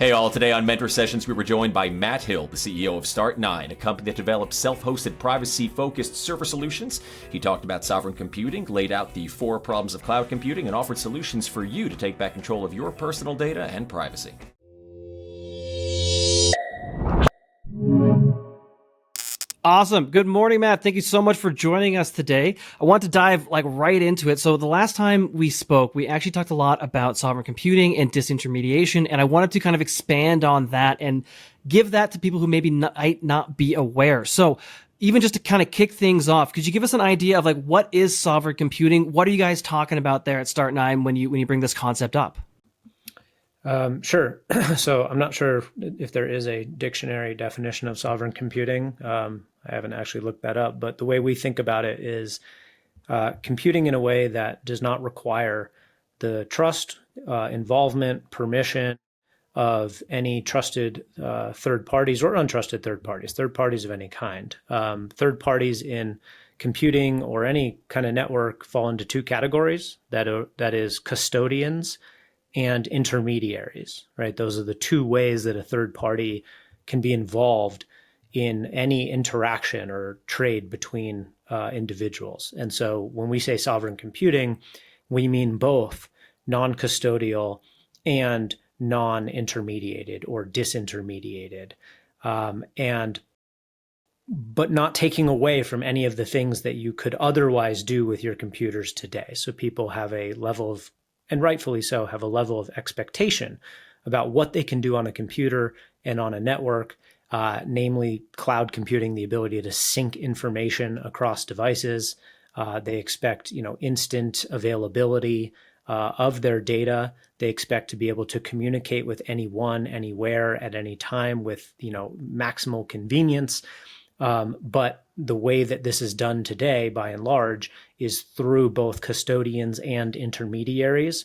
Hey all, today on Mentor Sessions we were joined by Matt Hill, the CEO of START9, a company that develops self-hosted privacy-focused server solutions. He talked about sovereign computing, laid out the 4 problems of cloud computing, and offered solutions for you to take back control of your personal data and privacy. Awesome. Good morning, Matt. Thank you so much for joining us today. I want to dive right into it. So the last time we spoke, we actually talked a lot about sovereign computing and disintermediation, and I wanted to kind of expand on that and give that to people who maybe might not be aware. So even just to kind of kick things off, could you give us an idea of what is sovereign computing? What are you guys talking about there at Start9 when you bring this concept up? Sure. So I'm not sure if there is a dictionary definition of sovereign computing. I haven't actually looked that up, but the way we think about it is computing in a way that does not require the trust, involvement, permission of any trusted third parties or untrusted third parties of any kind. Third parties in computing or any kind of network fall into 2 categories, that is custodians and intermediaries, right? Those are the 2 ways that a third party can be involved in any interaction or trade between individuals. And so when we say sovereign computing, we mean both non-custodial and non-intermediated or disintermediated, but not taking away from any of the things that you could otherwise do with your computers today. So people have a level of, and rightfully so, have a level of expectation about what they can do on a computer and on a network, namely cloud computing, the ability to sync information across devices. They expect, instant availability of their data. They expect to be able to communicate with anyone, anywhere, at any time with, maximal convenience. But the way that this is done today, by and large, is through both custodians and intermediaries.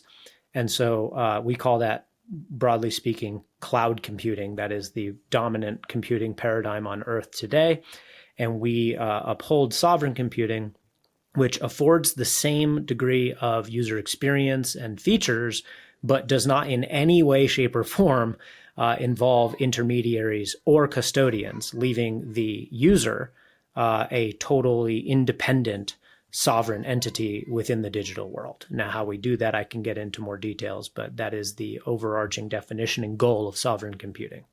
And so we call that, broadly speaking, cloud computing. That is the dominant computing paradigm on Earth today. And we uphold sovereign computing, which affords the same degree of user experience and features, but does not in any way, shape, or form involve intermediaries or custodians, leaving the user a totally independent sovereign entity within the digital world. Now, how we do that, I can get into more details, but that is the overarching definition and goal of sovereign computing.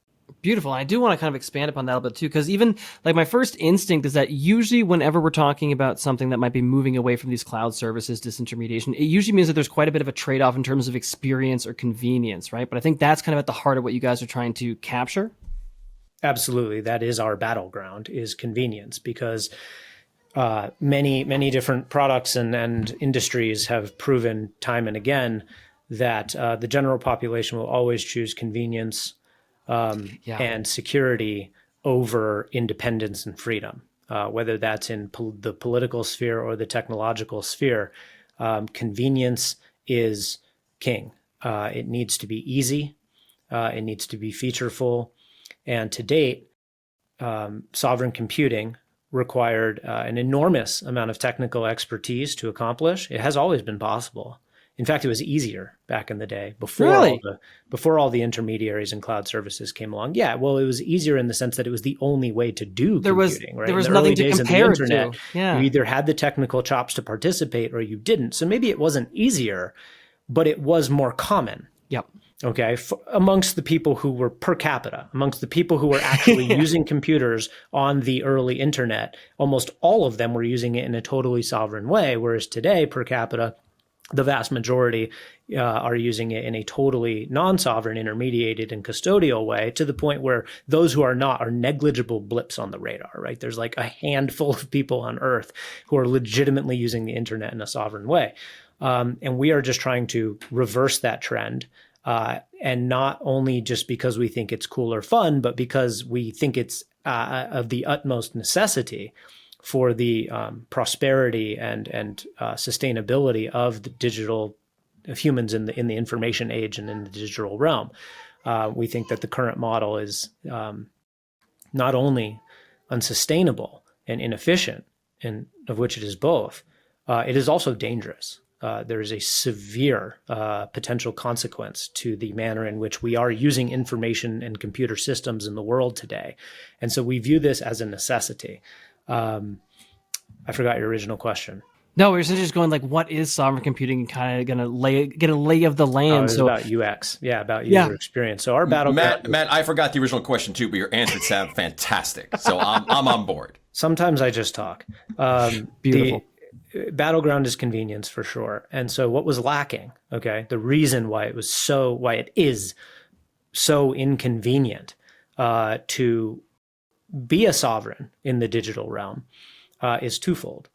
Beautiful. I do want to kind of expand upon that a little bit too, because even my first instinct is that usually whenever we're talking about something that might be moving away from these cloud services, disintermediation, it usually means that there's quite a bit of a trade-off in terms of experience or convenience, right? But I think that's kind of at the heart of what you guys are trying to capture. Absolutely. That is our battleground, is convenience, because many different products and industries have proven time and again that the general population will always choose convenience and security over independence and freedom, whether that's in the political sphere or the technological sphere. Convenience is king. It needs to be easy. It needs to be featureful. And to date, sovereign computing required an enormous amount of technical expertise to accomplish. It has always been possible. In fact, it was easier back in the day before all the intermediaries and cloud services came along. Yeah, well, it was easier in the sense that it was the only way to do computing. Right? There was nothing to compare it to. Yeah. You either had the technical chops to participate or you didn't. So maybe it wasn't easier, but it was more common. Yep. Okay, amongst the people who were per capita, amongst the people who were actually using computers on the early internet, almost all of them were using it in a totally sovereign way, whereas today, per capita, the vast majority are using it in a totally non-sovereign, intermediated, and custodial way, to the point where those who are not are negligible blips on the radar, right? There's like a handful of people on Earth who are legitimately using the internet in a sovereign way. And we are just trying to reverse that trend. And not only just because we think it's cool or fun, but because we think it's of the utmost necessity for the prosperity and sustainability of the of humans in the information age and in the digital realm. We think that the current model is not only unsustainable and inefficient, and of which it is both, it is also dangerous. there is a severe potential consequence to the manner in which we are using information and computer systems in the world today. And so we view this as a necessity. I forgot your original question. No, we're just going like, what is sovereign computing, and kind of going to get a lay of the land. So about UX, about user experience. So our battleground. Matt, I forgot the original question too, but your answers sound fantastic. So I'm on board. Sometimes I just talk. Beautiful. The battleground is convenience for sure. And so what was lacking? Okay, the reason why it is so inconvenient to be a sovereign in the digital realm is twofold.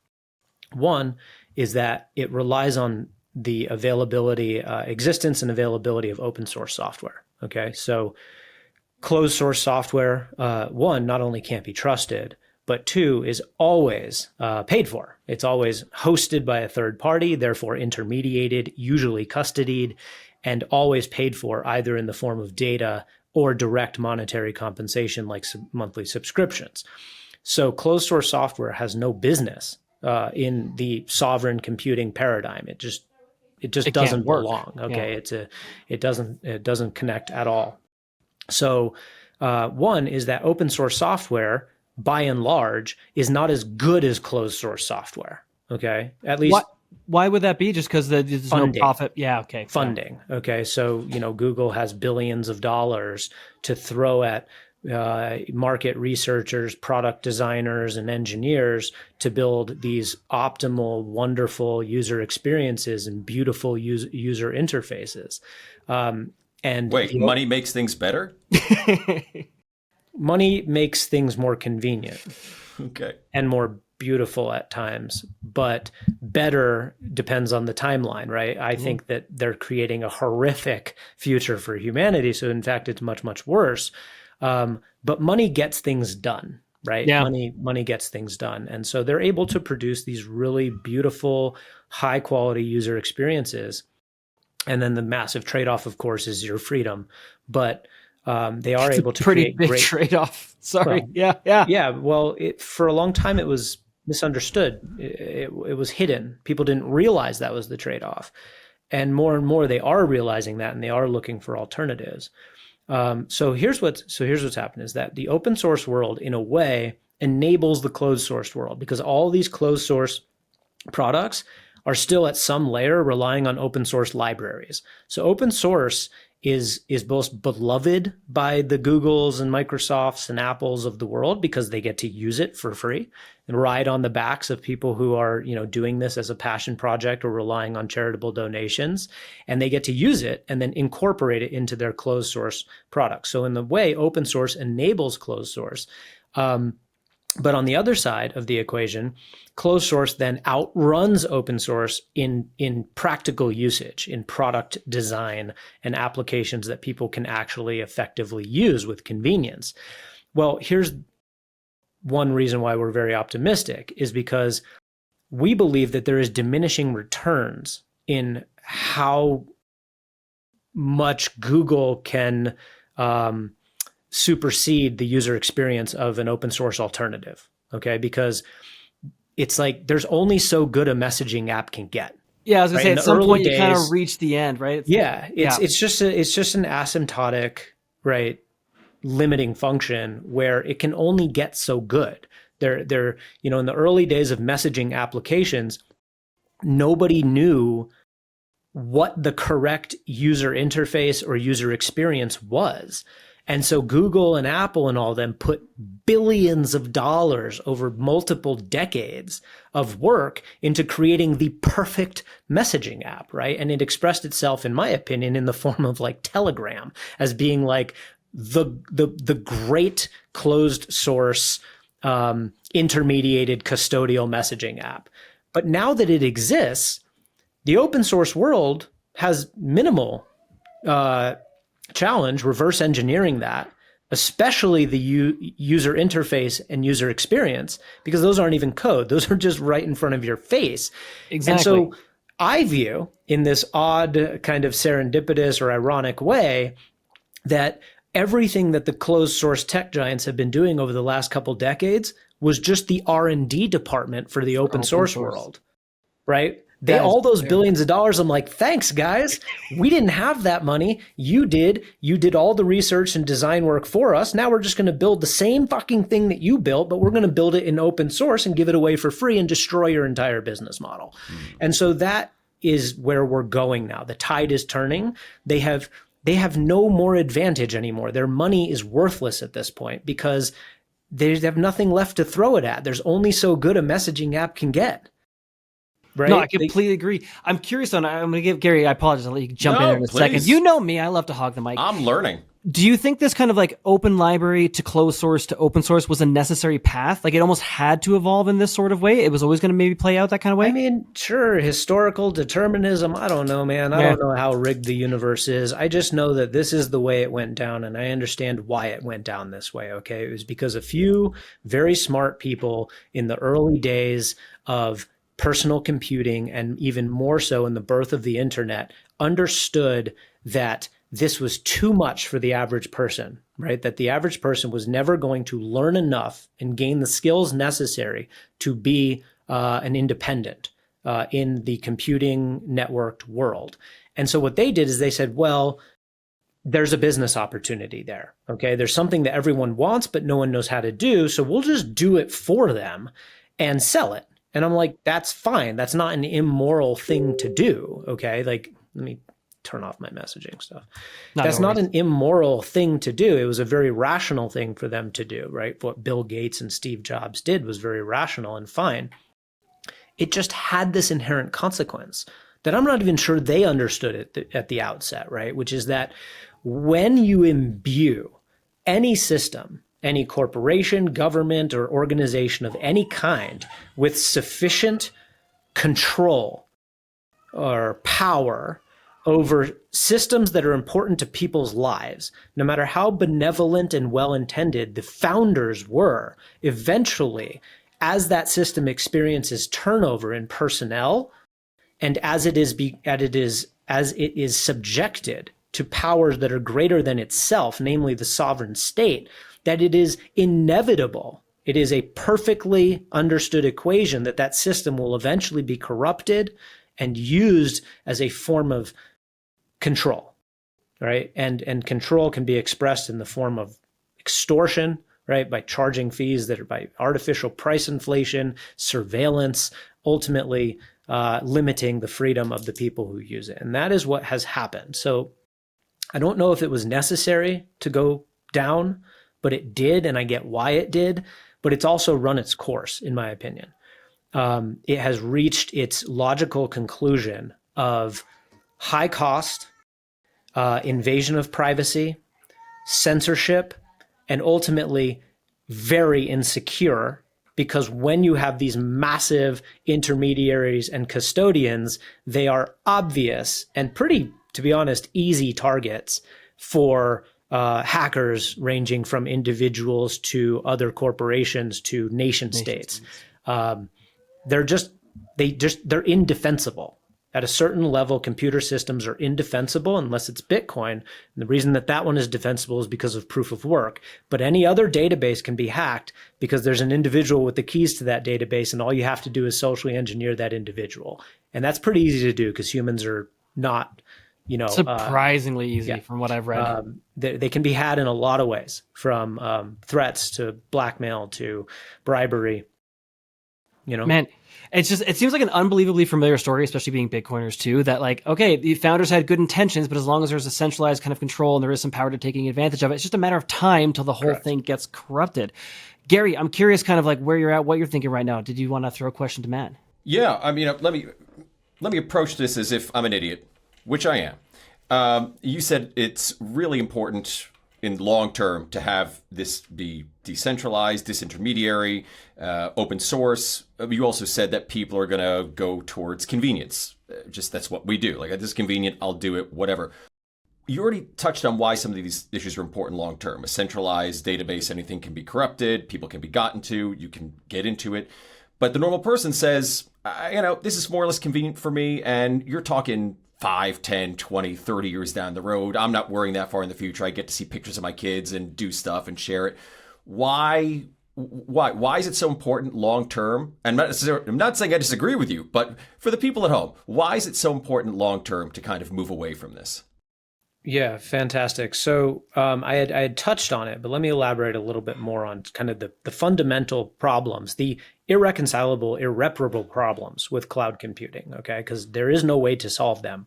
One is that it relies on the existence and availability of open source software. Okay, so closed source software, one, not only can't be trusted, but two, is always paid for. It's always hosted by a third party, therefore intermediated, usually custodied, and always paid for either in the form of data or direct monetary compensation like monthly subscriptions. So closed source software has no business in the sovereign computing paradigm. It just doesn't belong. Okay, yeah. It doesn't connect at all. So one is that open source software, by and large, is not as good as closed source software. Okay, at least. Why would that be? Just because there's funding. No profit? Yeah. Okay. Funding. Okay, so Google has billions of dollars to throw at market researchers, product designers, and engineers to build these optimal, wonderful user experiences and beautiful user interfaces. And wait, money makes things better? Money makes things more convenient. Okay. And more beautiful at times, but better depends on the timeline, right? I think that they're creating a horrific future for humanity. So in fact, it's much, much worse. But money gets things done, right? Yeah. Money gets things done. And so they're able to produce these really beautiful, high quality user experiences. And then the massive trade-off, of course, is your freedom. But they are able to pretty create big great trade-off. Sorry. Well, yeah. Well, for a long time, it was misunderstood. It was hidden. People didn't realize that was the trade-off. And more, they are realizing that, and they are looking for alternatives. So here's what's happened is that the open source world, in a way, enables the closed source world, because all these closed source products are still at some layer relying on open source libraries. So open source is both beloved by the Googles and Microsofts and Apples of the world because they get to use it for free and ride on the backs of people who are, doing this as a passion project or relying on charitable donations, and they get to use it and then incorporate it into their closed source products. So in the way, open source enables closed source. But on the other side of the equation, closed source then outruns open source in practical usage, in product design and applications that people can actually effectively use with convenience. Well, here's one reason why we're very optimistic is because we believe that there is diminishing returns in how much Google can supersede the user experience of an open source alternative. Okay, because it's like there's only so good a messaging app can get. Yeah, I was gonna say at some point you kind of reach the end, right? It's just an asymptotic, right, limiting function where it can only get so good. In the early days of messaging applications, nobody knew what the correct user interface or user experience was. And so Google and Apple and all them put billions of dollars over multiple decades of work into creating the perfect messaging app, right? And it expressed itself, in my opinion, in the form of like Telegram as being like the great closed source intermediated custodial messaging app. But now that it exists, the open source world has minimal challenge reverse engineering that, especially the user interface and user experience, because those aren't even code. Those are just right in front of your face. Exactly. And so I view in this odd kind of serendipitous or ironic way that everything that the closed source tech giants have been doing over the last couple decades was just the R&D department for the open source world, right? All those billions of dollars, I'm like, thanks, guys. We didn't have that money. You did. You did all the research and design work for us. Now we're just going to build the same fucking thing that you built, but we're going to build it in open source and give it away for free and destroy your entire business model. And so that is where we're going now. The tide is turning. They have no more advantage anymore. Their money is worthless at this point because they have nothing left to throw it at. There's only so good a messaging app can get. Right? No, I completely agree. I'm curious on, I'm going to give Gary, I apologize, I'll let you jump in there in a second. You know me, I love to hog the mic. I'm learning. Do you think this kind of like open library to closed source to open source was a necessary path? Like it almost had to evolve in this sort of way? It was always going to maybe play out that kind of way? I mean, sure, historical determinism, I don't know, man. I don't know how rigged the universe is. I just know that this is the way it went down, and I understand why it went down this way, okay? It was because a few very smart people in the early days of personal computing, and even more so in the birth of the internet, understood that this was too much for the average person, right? That the average person was never going to learn enough and gain the skills necessary to be an independent in the computing networked world. And so what they did is they said, well, there's a business opportunity there, okay? There's something that everyone wants, but no one knows how to do, so we'll just do it for them and sell it. And I'm like, that's fine. That's not an immoral thing to do, okay? Like, let me turn off my messaging stuff. That's not an immoral thing to do. It was a very rational thing for them to do, right? What Bill Gates and Steve Jobs did was very rational and fine. It just had this inherent consequence that I'm not even sure they understood it at the outset, right? Which is that when you imbue any system, any corporation, government, or organization of any kind with sufficient control or power over systems that are important to people's lives, no matter how benevolent and well-intended the founders were, eventually, as that system experiences turnover in personnel, and as it is subjected to powers that are greater than itself, namely the sovereign state, that it is inevitable. It is a perfectly understood equation that that system will eventually be corrupted and used as a form of control, right? And control can be expressed in the form of extortion, right? By charging fees that are by artificial price inflation, surveillance, ultimately limiting the freedom of the people who use it. And that is what has happened. So I don't know if it was necessary to go down, but it did, and I get why it did, but it's also run its course, in my opinion. It has reached its logical conclusion of high cost, invasion of privacy, censorship, and ultimately very insecure, because when you have these massive intermediaries and custodians, they are obvious and pretty, to be honest, easy targets for hackers ranging from individuals to other corporations to nation states. They're indefensible. At a certain level, computer systems are indefensible unless it's Bitcoin. And the reason that one is defensible is because of proof of work. But any other database can be hacked because there's an individual with the keys to that database, and all you have to do is socially engineer that individual. And that's pretty easy to do because humans are not, surprisingly easy from what I've read. They can be had in a lot of ways, from threats to blackmail to bribery. Man, it seems like an unbelievably familiar story, especially being Bitcoiners too, that like, okay, the founders had good intentions, but as long as there's a centralized kind of control and there is some power to taking advantage of it, it's just a matter of time till the whole thing gets corrupted. Gary, I'm curious kind of like where you're at, what you're thinking right now. Did you want to throw a question to Matt? Yeah, I mean, let me approach this as if I'm an idiot, which I am. You said it's really important in long term to have this be decentralized, disintermediary, open source. You also said that people are going to go towards convenience. Just that's what we do. Like, this is convenient, I'll do it, whatever. You already touched on why some of these issues are important long term. A centralized database, anything can be corrupted, people can be gotten to, you can get into it. But the normal person says, this is more or less convenient for me, and you're talking 5, 10, 20, 30 years down the road. I'm not worrying that far in the future. I get to see pictures of my kids and do stuff and share it. Why Why is it so important long term? And I'm not saying I disagree with you, but for the people at home, why is it so important long term to kind of move away from this? Yeah, fantastic. So I had touched on it, but let me elaborate a little bit more on kind of the fundamental problems, the irreconcilable, irreparable problems with cloud computing. Okay, because there is no way to solve them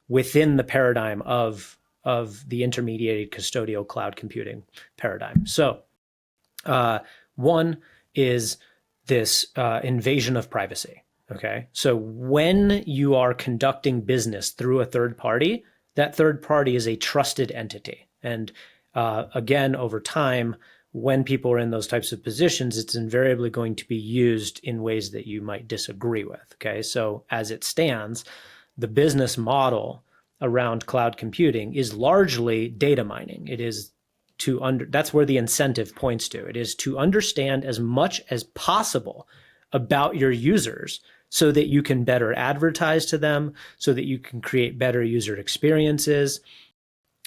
within the paradigm of the intermediated custodial cloud computing paradigm. So one is this invasion of privacy. Okay, so when you are conducting business through a third party, that third party is a trusted entity. And again, over time, when people are in those types of positions, it's invariably going to be used in ways that you might disagree with. Okay, so as it stands, the business model around cloud computing is largely data mining. It is that's where the incentive points to. It is to understand as much as possible about your users so that you can better advertise to them, so that you can create better user experiences.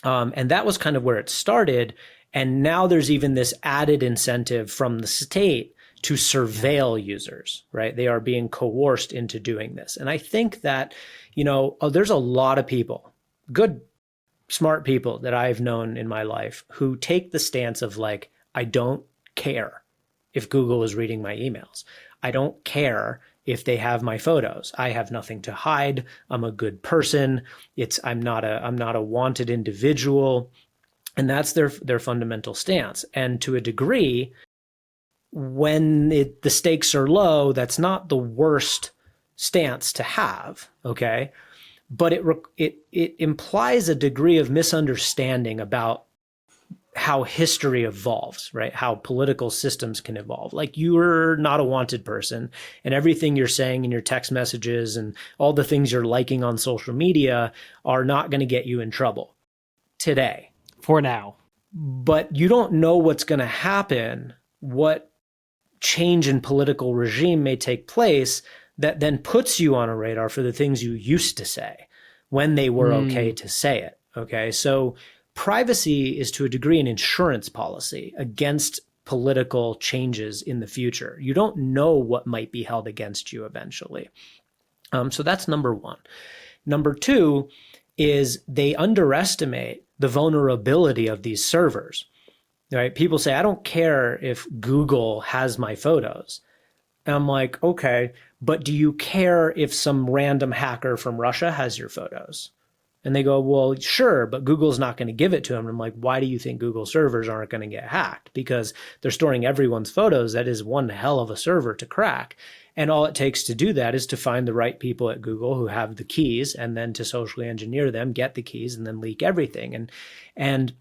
And that was kind of where it started. And now there's even this added incentive from the state to surveil users, right? They are being coerced into doing this. And I think that, there's a lot of people, good, smart people that I've known in my life who take the stance of like, I don't care if Google is reading my emails. I don't care if they have my photos. I have nothing to hide. I'm a good person. I'm not a wanted individual. And that's their fundamental stance. And to a degree, when the stakes are low, that's not the worst stance to have, okay? But it implies a degree of misunderstanding about how history evolves, right? How political systems can evolve. Like, you're not a wanted person, and everything you're saying in your text messages and all the things you're liking on social media are not going to get you in trouble today. For now. But you don't know what's going to happen, what change in political regime may take place that then puts you on a radar for the things you used to say when they were okay to say it. Okay. So privacy is to a degree an insurance policy against political changes in the future. You don't know what might be held against you eventually. So that's number one. Number two is they underestimate the vulnerability of these servers, right? People say, I don't care if Google has my photos. And I'm like, okay, but do you care if some random hacker from Russia has your photos? And they go, well, sure, but Google's not going to give it to them. And I'm like, why do you think Google servers aren't going to get hacked? Because they're storing everyone's photos. That is one hell of a server to crack. And all it takes to do that is to find the right people at Google who have the keys, and then to socially engineer them, get the keys, and then leak everything. And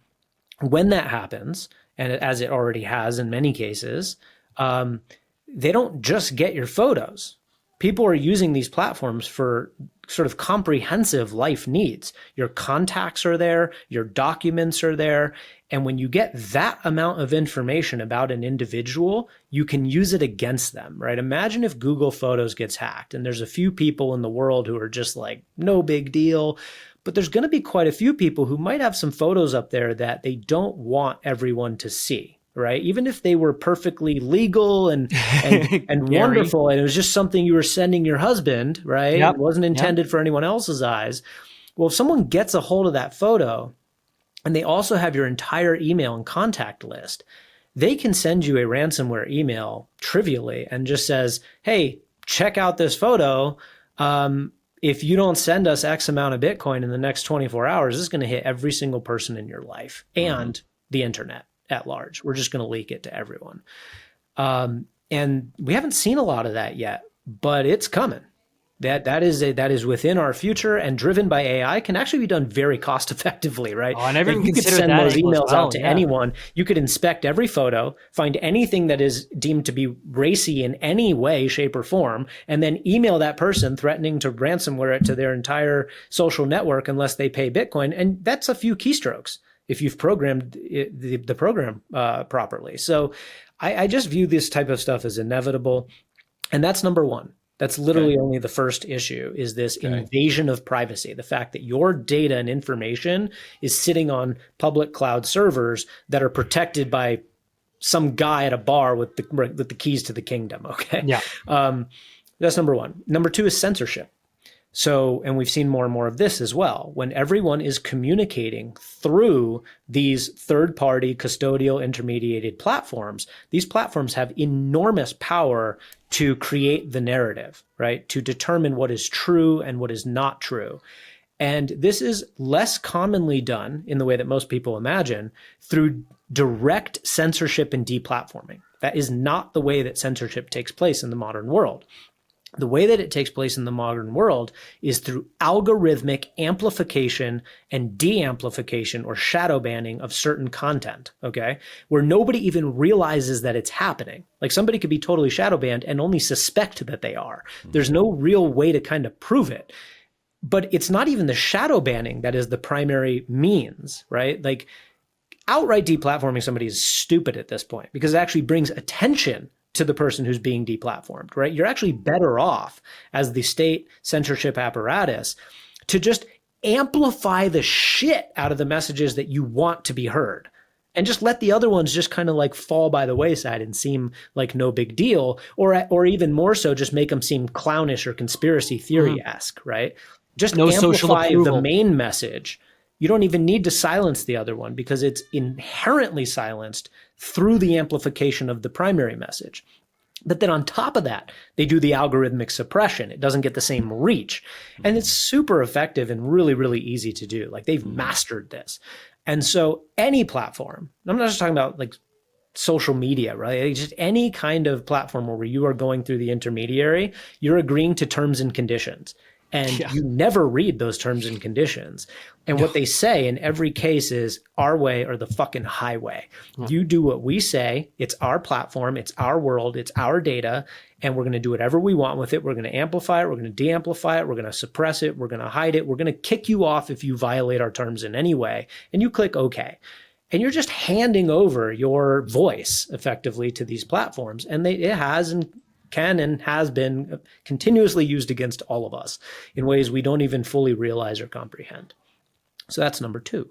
when that happens, and as it already has in many cases, they don't just get your photos. People are using these platforms for sort of comprehensive life needs. Your contacts are there, your documents are there. And when you get that amount of information about an individual, you can use it against them, right? Imagine if Google Photos gets hacked, and there's a few people in the world who are just like, no big deal. But there's going to be quite a few people who might have some photos up there that they don't want everyone to see, right? Even if they were perfectly legal and wonderful, and it was just something you were sending your husband, right? Yep. It wasn't intended for anyone else's eyes. Well, if someone gets a hold of that photo and they also have your entire email and contact list, they can send you a ransomware email trivially and just says, hey, check out this photo. If you don't send us X amount of Bitcoin in the next 24 hours, this is going to hit every single person in your life and the internet at large. We're just going to leak it to everyone. And we haven't seen a lot of that yet, but it's coming. That is within our future, and driven by AI, can actually be done very cost effectively, right? Oh, I never even you could considered send that those emails out to yeah. anyone. You could inspect every photo, find anything that is deemed to be racy in any way, shape, or form, and then email that person threatening to ransomware it to their entire social network unless they pay Bitcoin. And that's a few keystrokes if you've programmed the program properly. So I just view this type of stuff as inevitable. And that's number one. That's literally only the first issue, is this invasion of privacy. The fact that your data and information is sitting on public cloud servers that are protected by some guy at a bar with the keys to the kingdom. Okay. Yeah. That's number one. Number two is censorship. So, and we've seen more and more of this as well. When everyone is communicating through these third-party custodial intermediated platforms, these platforms have enormous power to create the narrative, right? To determine what is true and what is not true. And this is less commonly done in the way that most people imagine through direct censorship and deplatforming. That is not the way that censorship takes place in the modern world. The way that it takes place in the modern world is through algorithmic amplification and de-amplification or shadow banning of certain content, okay? Where nobody even realizes that it's happening. Like somebody could be totally shadow banned and only suspect that they are. There's no real way to kind of prove it. But it's not even the shadow banning that is the primary means, right? Like outright deplatforming somebody is stupid at this point because it actually brings attention to the person who's being deplatformed, right? You're actually better off as the state censorship apparatus to just amplify the shit out of the messages that you want to be heard and just let the other ones just kind of like fall by the wayside and seem like no big deal, or even more so, just make them seem clownish or conspiracy theory-esque, right? Just no social amplify approval. the main message. You don't even need to silence the other one because it's inherently silenced through the amplification of the primary message. But then on top of that, they do the algorithmic suppression. It doesn't get the same reach. And it's super effective and really, really easy to do. Like they've mastered this. And so any platform, I'm not just talking about like social media, right? Just any kind of platform where you are going through the intermediary, you're agreeing to terms and conditions. And you never read those terms and conditions. And what they say in every case is our way or the fucking highway. You do what we say. It's our platform. It's our world. It's our data. And we're going to do whatever we want with it. We're going to amplify it. We're going to de-amplify it. We're going to suppress it. We're going to hide it. We're going to kick you off if you violate our terms in any way. And you click OK. And you're just handing over your voice effectively to these platforms. And it has and can and has been continuously used against all of us in ways we don't even fully realize or comprehend. So that's number two.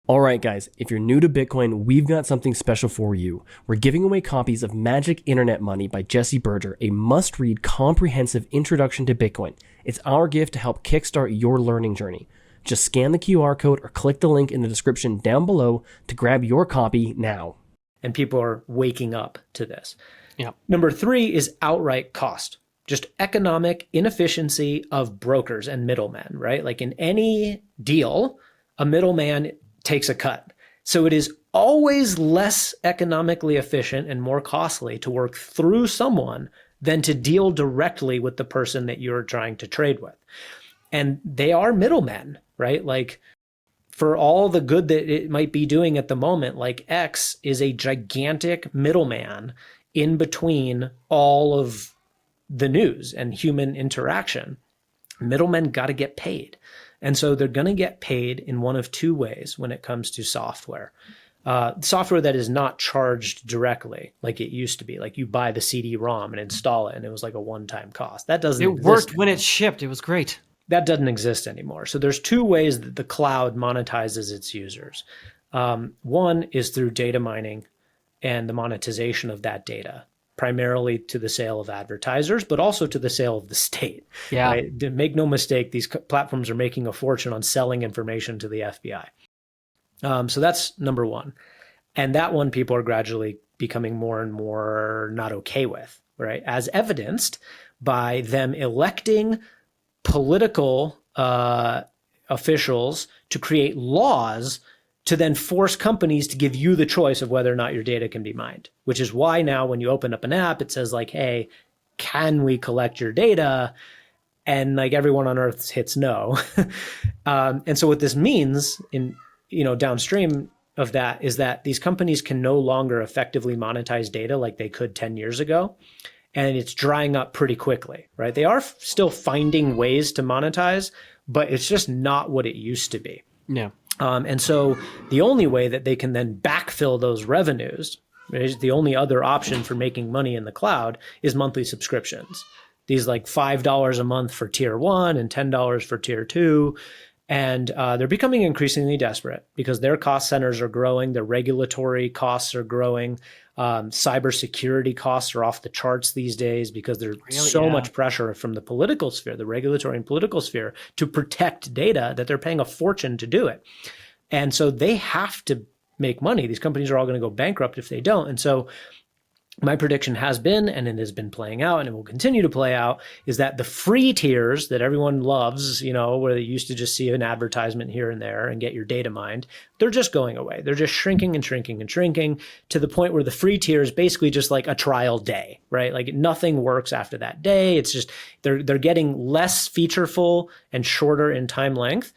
All right, guys, if you're new to Bitcoin, we've got something special for you. We're giving away copies of Magic Internet Money by Jesse Berger, a must-read comprehensive introduction to Bitcoin. It's our gift to help kickstart your learning journey. Just scan the QR code or click the link in the description down below to grab your copy now. And people are waking up to this. Yeah. Number three is outright cost, just economic inefficiency of brokers and middlemen, right? Like in any deal, a middleman takes a cut. So it is always less economically efficient and more costly to work through someone than to deal directly with the person that you're trying to trade with. And they are middlemen, right? Like for all the good that it might be doing at the moment, like X is a gigantic middleman in between all of the news and human interaction. Middlemen got to get paid. And so they're going to get paid in one of two ways when it comes to software. Software that is not charged directly like it used to be. Like you buy the CD-ROM and install it and it was like a one-time cost. That doesn't exist. It worked when it shipped. It was great. That doesn't exist anymore. So there's two ways that the cloud monetizes its users. One is through data mining and the monetization of that data, primarily to the sale of advertisers, but also to the sale of the state. Yeah. Right? Make no mistake, these platforms are making a fortune on selling information to the FBI. So that's number one. And that one people are gradually becoming more and more not okay with, right? As evidenced by them electing political officials to create laws to then force companies to give you the choice of whether or not your data can be mined, which is why now when you open up an app, it says like, hey, can we collect your data? And like everyone on earth hits no. And so what this means in, downstream of that is that these companies can no longer effectively monetize data like they could 10 years ago. And it's drying up pretty quickly, right? They are still finding ways to monetize, but it's just not what it used to be. Yeah. And so the only way that they can then backfill those revenues, right, the only other option for making money in the cloud is monthly subscriptions. These like $5 a month for tier 1 and $10 for tier 2. And they're becoming increasingly desperate because their cost centers are growing, their regulatory costs are growing, cybersecurity costs are off the charts these days because there's so much pressure from the political sphere, the regulatory and political sphere, to protect data that they're paying a fortune to do it. And so they have to make money. These companies are all going to go bankrupt if they don't. And so my prediction has been, and it has been playing out, and it will continue to play out, is that the free tiers that everyone loves, where they used to just see an advertisement here and there and get your data mined, they're just going away. They're just shrinking and shrinking and shrinking to the point where the free tier is basically just like a trial day, right? Like nothing works after that day. It's just they're getting less featureful and shorter in time length.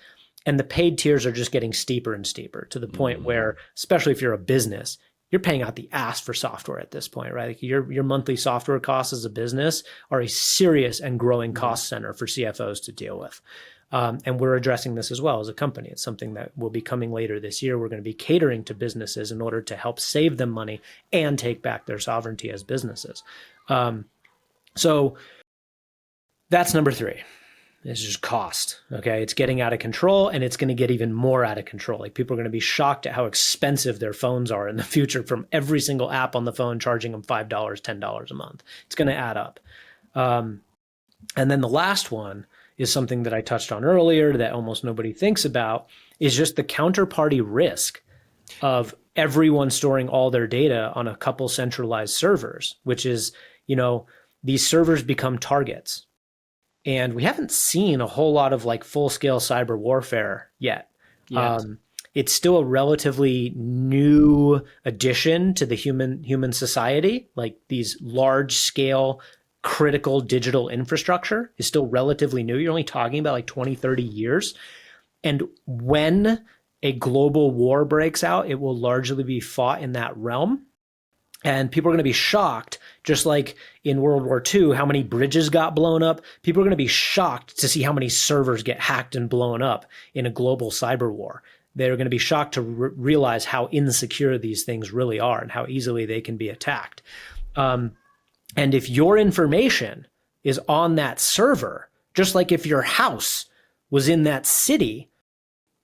And the paid tiers are just getting steeper and steeper to the point where, especially if you're a business, you're paying out the ass for software at this point, right? Like your monthly software costs as a business are a serious and growing cost center for CFOs to deal with. And we're addressing this as well as a company. It's something that will be coming later this year. We're going to be catering to businesses in order to help save them money and take back their sovereignty as businesses. So that's number 3. It's just cost. Okay. It's getting out of control, and it's going to get even more out of control. Like people are going to be shocked at how expensive their phones are in the future from every single app on the phone, charging them $5, $10 a month. It's going to add up. And then the last one is something that I touched on earlier that almost nobody thinks about, is just the counterparty risk of everyone storing all their data on a couple centralized servers, which is, these servers become targets. And we haven't seen a whole lot of like full-scale cyber warfare yet. It's still a relatively new addition to the human society. Like these large-scale critical digital infrastructure is still relatively new. You're only talking about like 20, 30 years. And when a global war breaks out, it will largely be fought in that realm. And people are going to be shocked, just like in World War II, how many bridges got blown up. People are going to be shocked to see how many servers get hacked and blown up in a global cyber war. They're going to be shocked to realize how insecure these things really are and how easily they can be attacked. And if your information is on that server, just like if your house was in that city,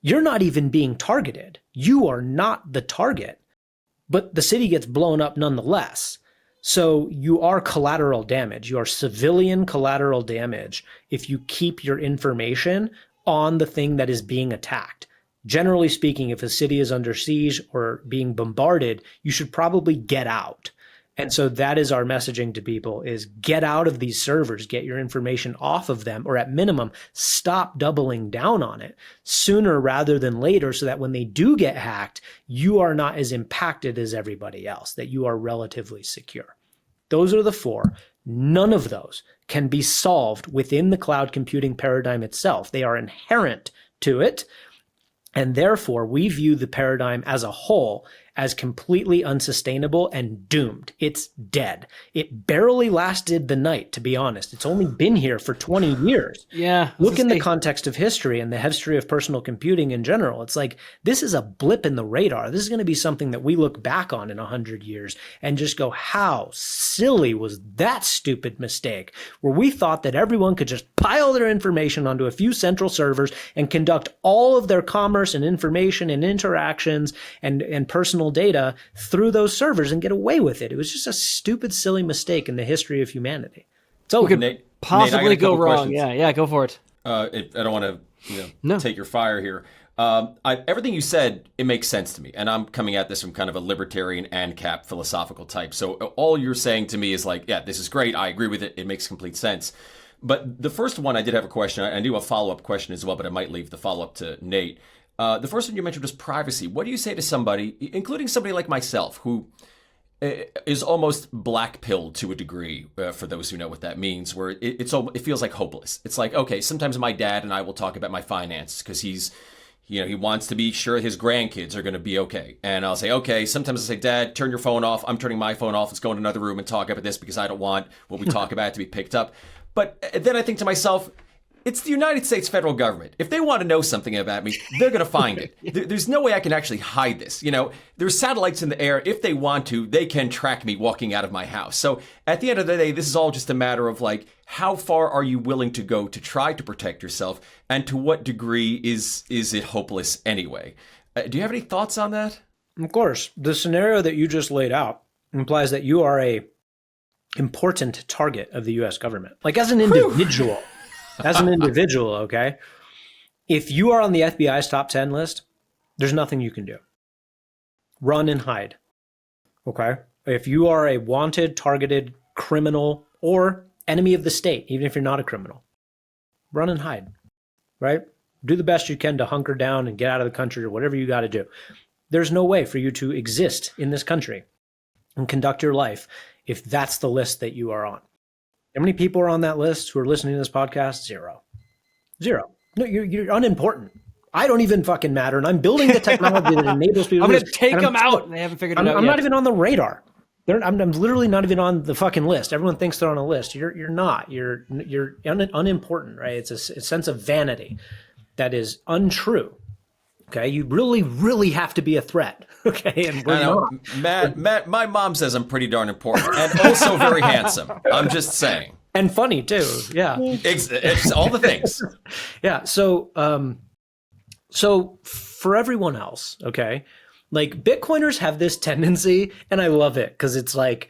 you're not even being targeted. You are not the target. But the city gets blown up nonetheless. So you are collateral damage. You are civilian collateral damage if you keep your information on the thing that is being attacked. Generally speaking, if a city is under siege or being bombarded, you should probably get out. And so that is our messaging to people, is get out of these servers, get your information off of them, or at minimum, stop doubling down on it sooner rather than later, so that when they do get hacked, you are not as impacted as everybody else, that you are relatively secure. Those are the 4. None of those can be solved within the cloud computing paradigm itself. They are inherent to it. And therefore, we view the paradigm as a whole as completely unsustainable and doomed. It's dead. It barely lasted the night, to be honest. It's only been here for 20 years. Yeah. Look in the context of history and the history of personal computing in general. It's like, this is a blip in the radar. This is going to be something that we look back on in 100 years and just go, how silly was that stupid mistake, where we thought that everyone could just pile their information onto a few central servers and conduct all of their commerce and information and interactions and personal data through those servers and get away with it. It was just a stupid, silly mistake in the history of humanity. So what could possibly go wrong? Questions. Yeah, go for it. I don't want to take your fire here. Everything you said, it makes sense to me. And I'm coming at this from kind of a libertarian ANCAP philosophical type. So all you're saying to me is like, yeah, this is great. I agree with it. It makes complete sense. But the first one, I did have a question. I do a follow-up question as well, but I might leave the follow-up to Nate. The first one you mentioned was privacy. What do you say to somebody, including somebody like myself, who is almost black-pilled to a degree, for those who know what that means, where it feels like hopeless. It's like, okay, sometimes my dad and I will talk about my finances because he wants to be sure his grandkids are going to be okay. And I'll say, okay, sometimes I say, Dad, turn your phone off. I'm turning my phone off. Let's go in another room and talk about this because I don't want what we talk about to be picked up. But then I think to myself, it's the United States federal government. If they want to know something about me, they're going to find it. There's no way I can actually hide this. There's satellites in the air. If they want to, they can track me walking out of my house. So at the end of the day, this is all just a matter of like, how far are you willing to go to try to protect yourself? And to what degree is it hopeless anyway? Do you have any thoughts on that? Of course. The scenario that you just laid out implies that you are a important target of the U.S. government. Like as an individual, okay? If you are on the FBI's top 10 list, there's nothing you can do. Run and hide, okay? If you are a wanted, targeted criminal or enemy of the state, even if you're not a criminal, run and hide, right? Do the best you can to hunker down and get out of the country or whatever you got to do. There's no way for you to exist in this country and conduct your life if that's the list that you are on. How many people are on that list who are listening to this podcast? Zero. No, you're unimportant. I don't even fucking matter, and I'm building the technology that enables people. I'm going to take them out, and they haven't figured it out yet. I'm not even on the radar. I'm literally not even on the fucking list. Everyone thinks they're on a list. You're not. You're unimportant, right? It's a sense of vanity that is untrue. Okay, you really, really have to be a threat. Okay, and we're not. Matt, my mom says I'm pretty darn important and also very handsome. I'm just saying. And funny too. Yeah, it's all the things. Yeah. So for everyone else, okay, like Bitcoiners have this tendency, and I love it because it's like,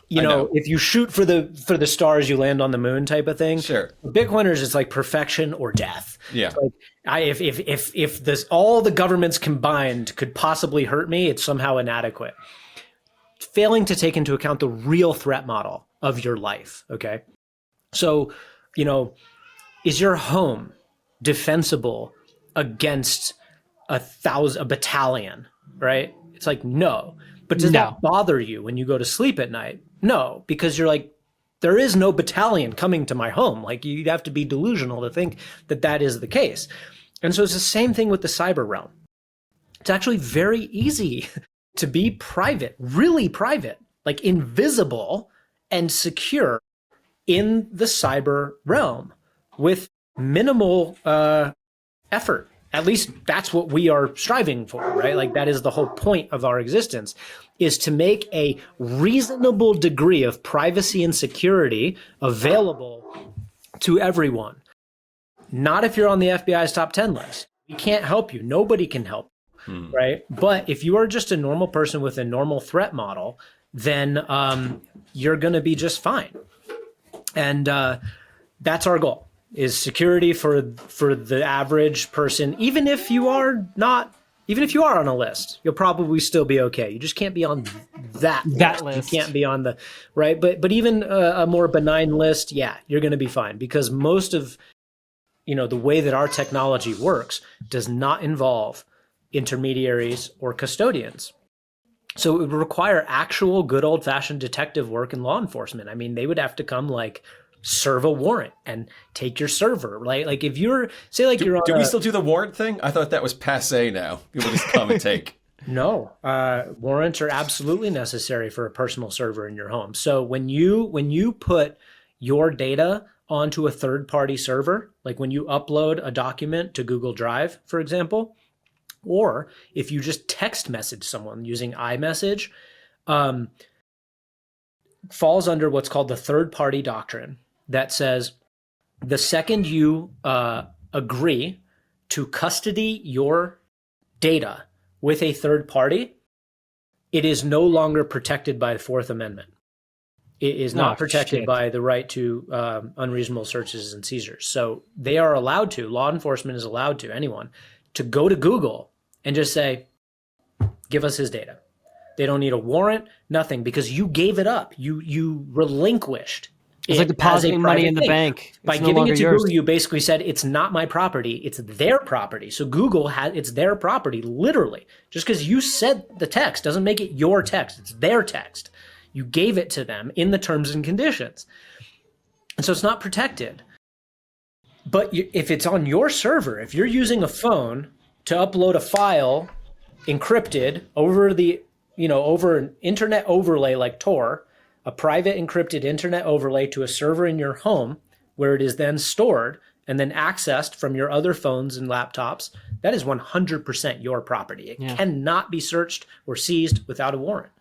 if you shoot for the stars, you land on the moon type of thing. Sure. Bitcoiners, it's like perfection or death. Yeah. It's like if this all the governments combined could possibly hurt me, it's somehow inadequate. Failing to take into account the real threat model of your life. Okay. So, is your home defensible against a battalion? Right. It's like, no. But does that bother you when you go to sleep at night? No, because you're like, there is no battalion coming to my home. Like you'd have to be delusional to think that is the case. And so it's the same thing with the cyber realm. It's actually very easy to be private, really private, like invisible and secure in the cyber realm with minimal effort. At least that's what we are striving for, right? Like that is the whole point of our existence, is to make a reasonable degree of privacy and security available to everyone. Not if you're on the FBI's top 10 list. We can't help you. Nobody can help, right? But if you are just a normal person with a normal threat model, then you're going to be just fine. And that's our goal. Is security for the average person, even if you are on a list, you'll probably still be okay. You just can't be on that list. You can't be on the right, but even a more benign list, yeah, you're going to be fine because most of the way that our technology works does not involve intermediaries or custodians. So it would require actual good old fashioned detective work and law enforcement. I mean, they would have to come serve a warrant and take your server, right? Like if you're you're on do we still do the warrant thing? I thought that was passé now. People just come and take. No, warrants are absolutely necessary for a personal server in your home. So when you put your data onto a third-party server, like when you upload a document to Google Drive, for example, or if you just text message someone using iMessage, falls under what's called the third-party doctrine. That says the second you agree to custody your data with a third party, it is no longer protected by the Fourth Amendment. It is not protected by the right to unreasonable searches and seizures. So they are allowed to, law enforcement is allowed to, anyone, to go to Google and just say, give us his data. They don't need a warrant, nothing, because you gave it up. You relinquished. It's like depositing money in the bank. By giving it to Google, you basically said, it's not my property, it's their property. So Google it's their property, literally. Just because you said the text doesn't make it your text, it's their text. You gave it to them in the terms and conditions. And so it's not protected. But if it's on your server, if you're using a phone to upload a file encrypted over over an internet overlay like Tor, a private encrypted internet overlay to a server in your home where it is then stored and then accessed from your other phones and laptops, that is 100% your property. It cannot be searched or seized without a warrant.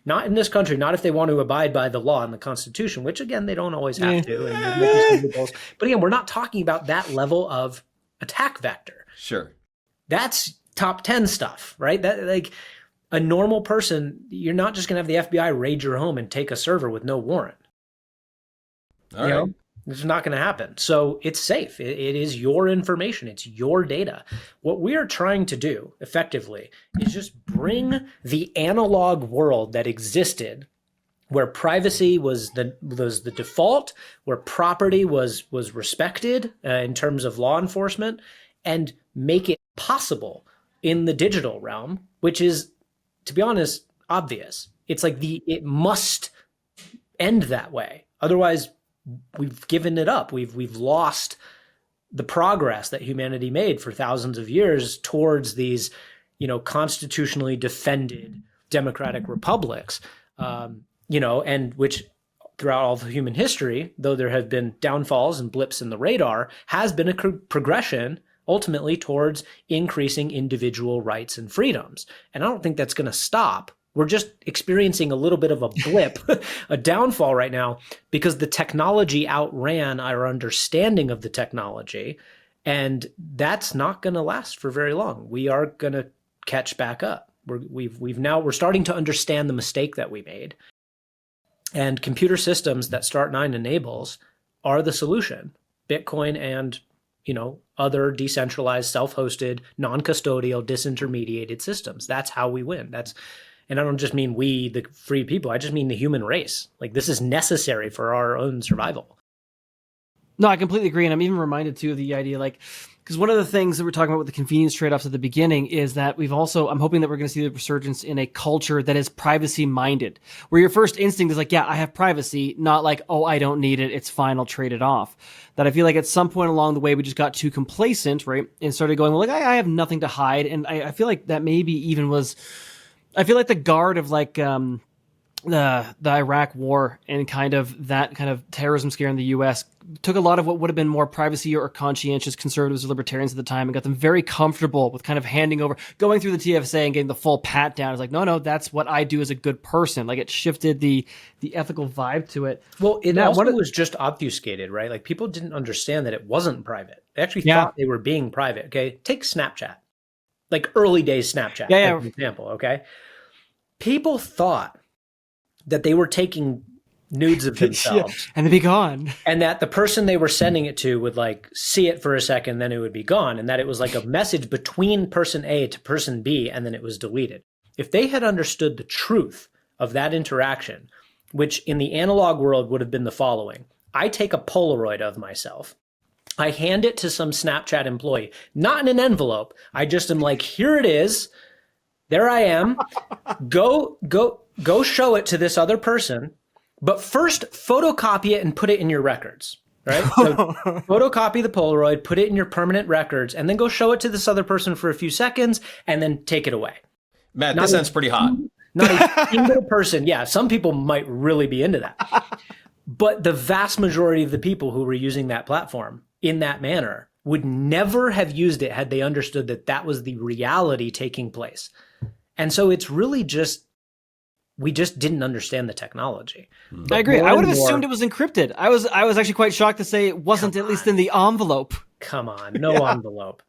Not in this country, not if they want to abide by the law and the Constitution, which again, they don't always have to. But again, we're not talking about that level of attack vector. Sure. That's top 10 stuff, right? That, like, a normal person, you're not just going to have the FBI raid your home and take a server with no warrant. All right. It's not going to happen. So it's safe. It is your information. It's your data. What we are trying to do effectively is just bring the analog world that existed, where privacy was the default, where property was respected in terms of law enforcement, and make it possible in the digital realm, which is, to be honest, obvious. It's like it must end that way. Otherwise, we've given it up. We've lost the progress that humanity made for thousands of years towards these, constitutionally defended democratic republics, and which throughout all of human history, though there have been downfalls and blips in the radar, has been a progression ultimately towards increasing individual rights and freedoms. And I don't think that's going to stop. We're just experiencing a little bit of a blip, a downfall right now, because the technology outran our understanding of the technology. And that's not going to last for very long. We are going to catch back up. We're starting to understand the mistake that we made. And computer systems that Start9 enables are the solution. Bitcoin and, other decentralized, self-hosted, non-custodial, disintermediated systems. That's how we win. And I don't just mean we, the free people. I just mean the human race. Like, this is necessary for our own survival. No, I completely agree. And I'm even reminded too of the idea, because one of the things that we're talking about with the convenience trade-offs at the beginning is that I'm hoping that we're going to see the resurgence in a culture that is privacy minded, where your first instinct is like, yeah, I have privacy, not like, oh, I don't need it. It's fine. I'll trade it off. That I feel like at some point along the way, we just got too complacent, right? And started going, well, I have nothing to hide. And I feel like that maybe even was, I feel like the guard of the Iraq war and kind of that kind of terrorism scare in the U.S. took a lot of what would have been more privacy or conscientious conservatives or libertarians at the time and got them very comfortable with kind of handing over, going through the TFSA and getting the full pat down. It's like, no, that's what I do as a good person. Like, it shifted the ethical vibe to it. Well, it also was just obfuscated, right? Like, people didn't understand that it wasn't private. They actually thought they were being private. Okay, take Snapchat, like early days Snapchat, for example. Okay, people thought that they were taking nudes of themselves and they'd be gone, and that the person they were sending it to would see it for a second, then it would be gone, and that it was like a message between person A to person B, and then it was deleted. If they had understood the truth of that interaction, which in the analog world would have been the following: I take a Polaroid of myself, I hand it to some Snapchat employee, not in an envelope. I just am like, here it is. There I am. Go show it to this other person, but first photocopy it and put it in your records, right? So photocopy the Polaroid, put it in your permanent records, and then go show it to this other person for a few seconds and then take it away. Matt, this sounds pretty hot. Not a single person. Yeah, some people might really be into that. But the vast majority of the people who were using that platform in that manner would never have used it had they understood that that was the reality taking place. And so it's really we just didn't understand the technology. I agree. I would have assumed it was encrypted. I was actually quite shocked to say it wasn't, at least in the envelope. Come on, no envelope.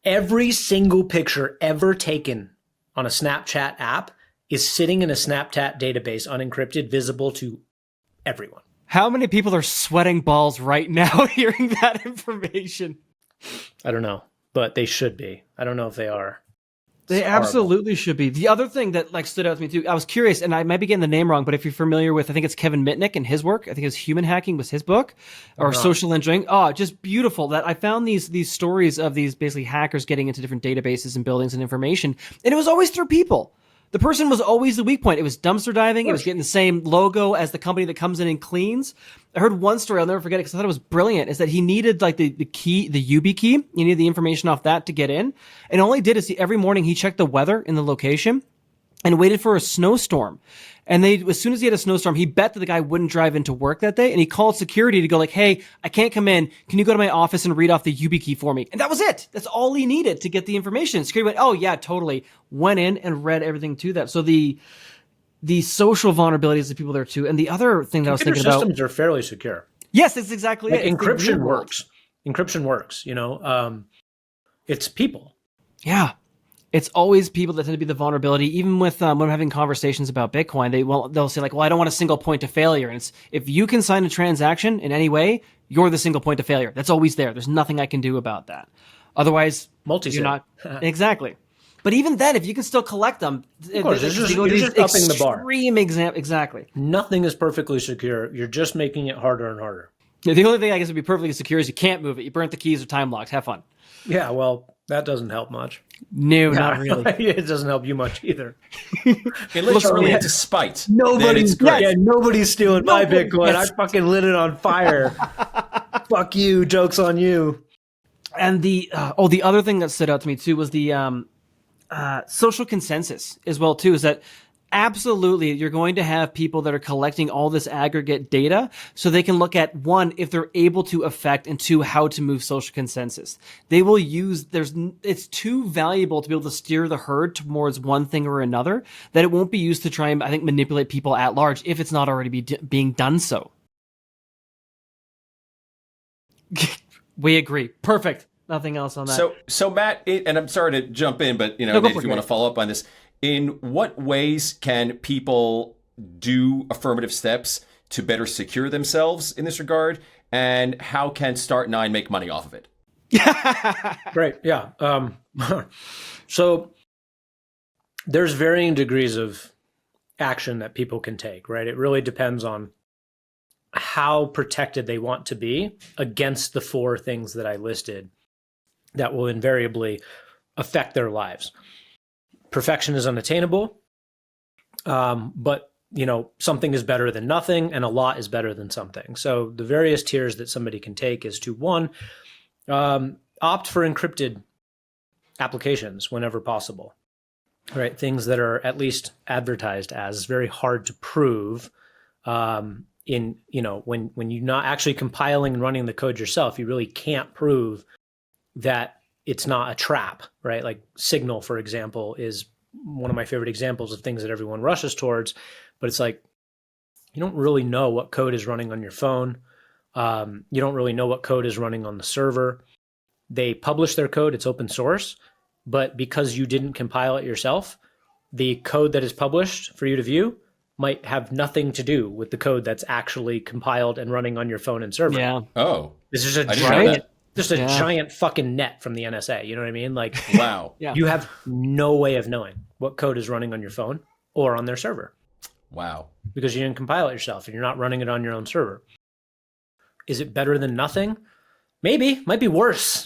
Every single picture ever taken on a Snapchat app is sitting in a Snapchat database, unencrypted, visible to everyone. How many people are sweating balls right now hearing that information? I don't know, but they should be. I don't know if they are. They absolutely should be. The other thing that stood out to me too, I was curious, and I might be getting the name wrong, but if you're familiar with, I think it's Kevin Mitnick and his work. I think it was Human Hacking was his book, or Social Engineering. Oh, just beautiful. That I found these stories of these basically hackers getting into different databases and buildings and information, and it was always through people. The person was always the weak point. It was dumpster diving. It was getting the same logo as the company that comes in and cleans. I heard one story, I'll never forget it because I thought it was brilliant, is that he needed the key, the UB key. He needed the information off that to get in. And all he did is every morning he checked the weather in the location. and waited for a snowstorm. And as soon as he had a snowstorm, he bet that the guy wouldn't drive into work that day. And he called security to go like, hey, I can't come in. Can you go to my office and read off the YubiKey for me? And that was it. That's all he needed to get the information. Security went, oh yeah, totally. Went in and read everything to that. So the social vulnerabilities of people there too. And the other thing that I was thinking about. Systems are fairly secure. Yes, that's exactly it. Encryption works. Encryption works, it's people. Yeah. It's always people that tend to be the vulnerability. Even with when I'm having conversations about Bitcoin, they'll say like, well, I don't want a single point of failure. And it's, if you can sign a transaction in any way, you're the single point of failure. That's always there. There's nothing I can do about that. Otherwise, you're not. Exactly. But even then, if you can still collect them, of course, you're just upping the bar. Extreme example, exactly. Nothing is perfectly secure. You're just making it harder and harder. Yeah, the only thing I guess would be perfectly secure is you can't move it. You burnt the keys or time locked. Have fun. Yeah, well, that doesn't help much. No, not really. It doesn't help you much either. Unless you're really into spite. Nobody's stealing my Bitcoin. Yes. I fucking lit it on fire. Fuck you. Joke's on you. And the other thing that stood out to me too was the social consensus as well too, is that absolutely you're going to have people that are collecting all this aggregate data so they can look at, one, if they're able to affect, and two, how to move social consensus. They will use, it's too valuable to be able to steer the herd towards one thing or another that it won't be used to try and, I think, manipulate people at large if it's not already being done so. We agree. Perfect. Nothing else on that. So Matt, and I'm sorry to jump in, but if you want to follow up on this, in what ways can people do affirmative steps to better secure themselves in this regard, and how can Start9 make money off of it? Great, yeah. So there's varying degrees of action that people can take, right? It really depends on how protected they want to be against the 4 things that I listed that will invariably affect their lives. Perfection is unattainable, but something is better than nothing, and a lot is better than something. So the various tiers that somebody can take is to, 1, opt for encrypted applications whenever possible, right? Things that are at least advertised as very hard to prove. When you're not actually compiling and running the code yourself, you really can't prove that it's not a trap, right? Like Signal, for example, is one of my favorite examples of things that everyone rushes towards, but it's like, you don't really know what code is running on your phone. You don't really know what code is running on the server. They publish their code, it's open source, but because you didn't compile it yourself, the code that is published for you to view might have nothing to do with the code that's actually compiled and running on your phone and server. Yeah. Oh. This is giant fucking net from the NSA. You know what I mean? Like, wow. Yeah. You have no way of knowing what code is running on your phone or on their server. Wow. Because you didn't compile it yourself and you're not running it on your own server. Is it better than nothing? Maybe. Might be worse.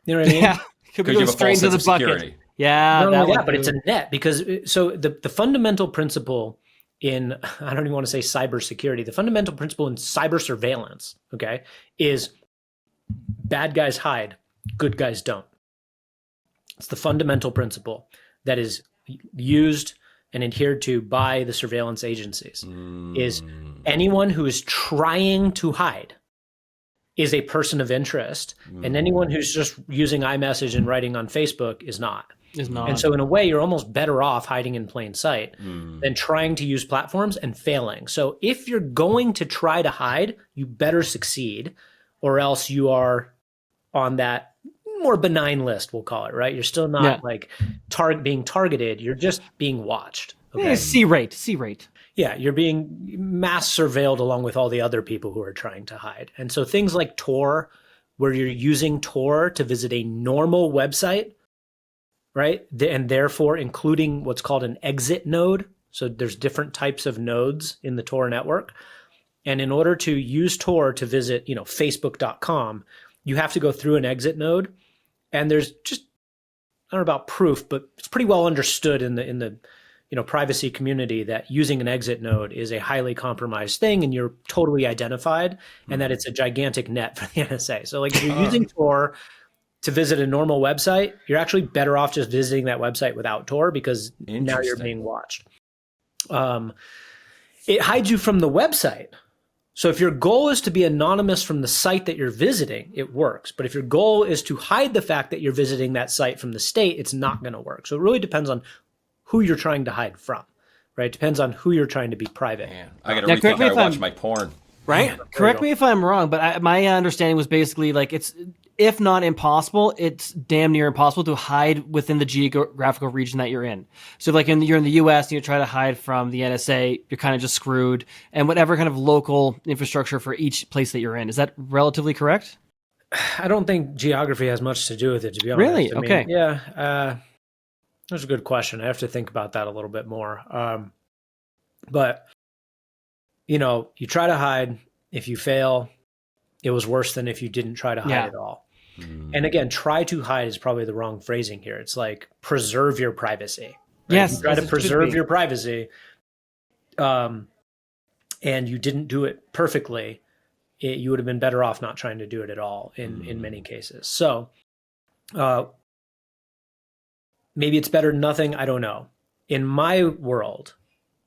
You know what I mean? Yeah. Could be going straight into the bucket. Security. Yeah. But it's a net because the fundamental principle in, I don't even want to say cybersecurity, the fundamental principle in cyber surveillance, okay, is bad guys hide, good guys don't. It's the fundamental principle that is used and adhered to by the surveillance agencies. Is anyone who is trying to hide is a person of interest, and anyone who's just using iMessage and writing on Facebook is not. And so in a way, you're almost better off hiding in plain sight than trying to use platforms and failing. So if you're going to try to hide, you better succeed, or else you are on that more benign list, we'll call it, right? You're still not being targeted. You're just being watched. Okay? Yeah, C rate. Yeah, you're being mass surveilled along with all the other people who are trying to hide. And so things like Tor, where you're using Tor to visit a normal website, right? And therefore including what's called an exit node. So there's different types of nodes in the Tor network. And in order to use Tor to visit, facebook.com, you have to go through an exit node. And there's just, I don't know about proof, but it's pretty well understood in the privacy community that using an exit node is a highly compromised thing, and you're totally identified, and that it's a gigantic net for the NSA. So like if you're using Tor to visit a normal website, you're actually better off just visiting that website without Tor, because now you're being watched. It hides you from the website. So if your goal is to be anonymous from the site that you're visiting, it works. But if your goal is to hide the fact that you're visiting that site from the state, it's not going to work. So it really depends on who you're trying to hide from, right? It depends on who you're trying to be private. Man, I got to rethink how I watch my porn. Right? Correct me if I'm wrong, but my understanding was basically like it's, if not impossible, it's damn near impossible to hide within the geographical region that you're in. So like you're in the US and you try to hide from the NSA, you're kind of just screwed. And whatever kind of local infrastructure for each place that you're in. Is that relatively correct? I don't think geography has much to do with it, to be honest. Really? Okay. Yeah. That's a good question. I have to think about that a little bit more. But, you try to hide. If you fail, it was worse than if you didn't try to hide at all. And again, try to hide is probably the wrong phrasing here. It's like preserve your privacy. Right? Yes. You try to preserve your privacy, and you didn't do it perfectly, you would have been better off not trying to do it at all in many cases. So maybe it's better than nothing. I don't know. In my world,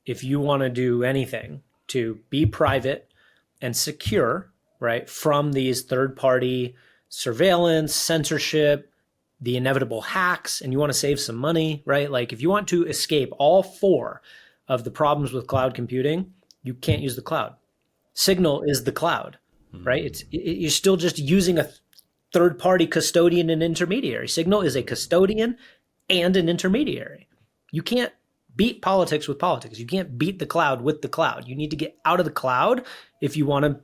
if you want to do anything to be private and secure, right, from these third-party surveillance, censorship, the inevitable hacks, and you want to save some money, right? Like if you want to escape all four of the problems with cloud computing, you can't use the cloud. Signal is the cloud, right? You're still just using a third-party custodian and intermediary. Signal is a custodian and an intermediary. You can't beat politics with politics. You can't beat the cloud with the cloud. You need to get out of the cloud if you want to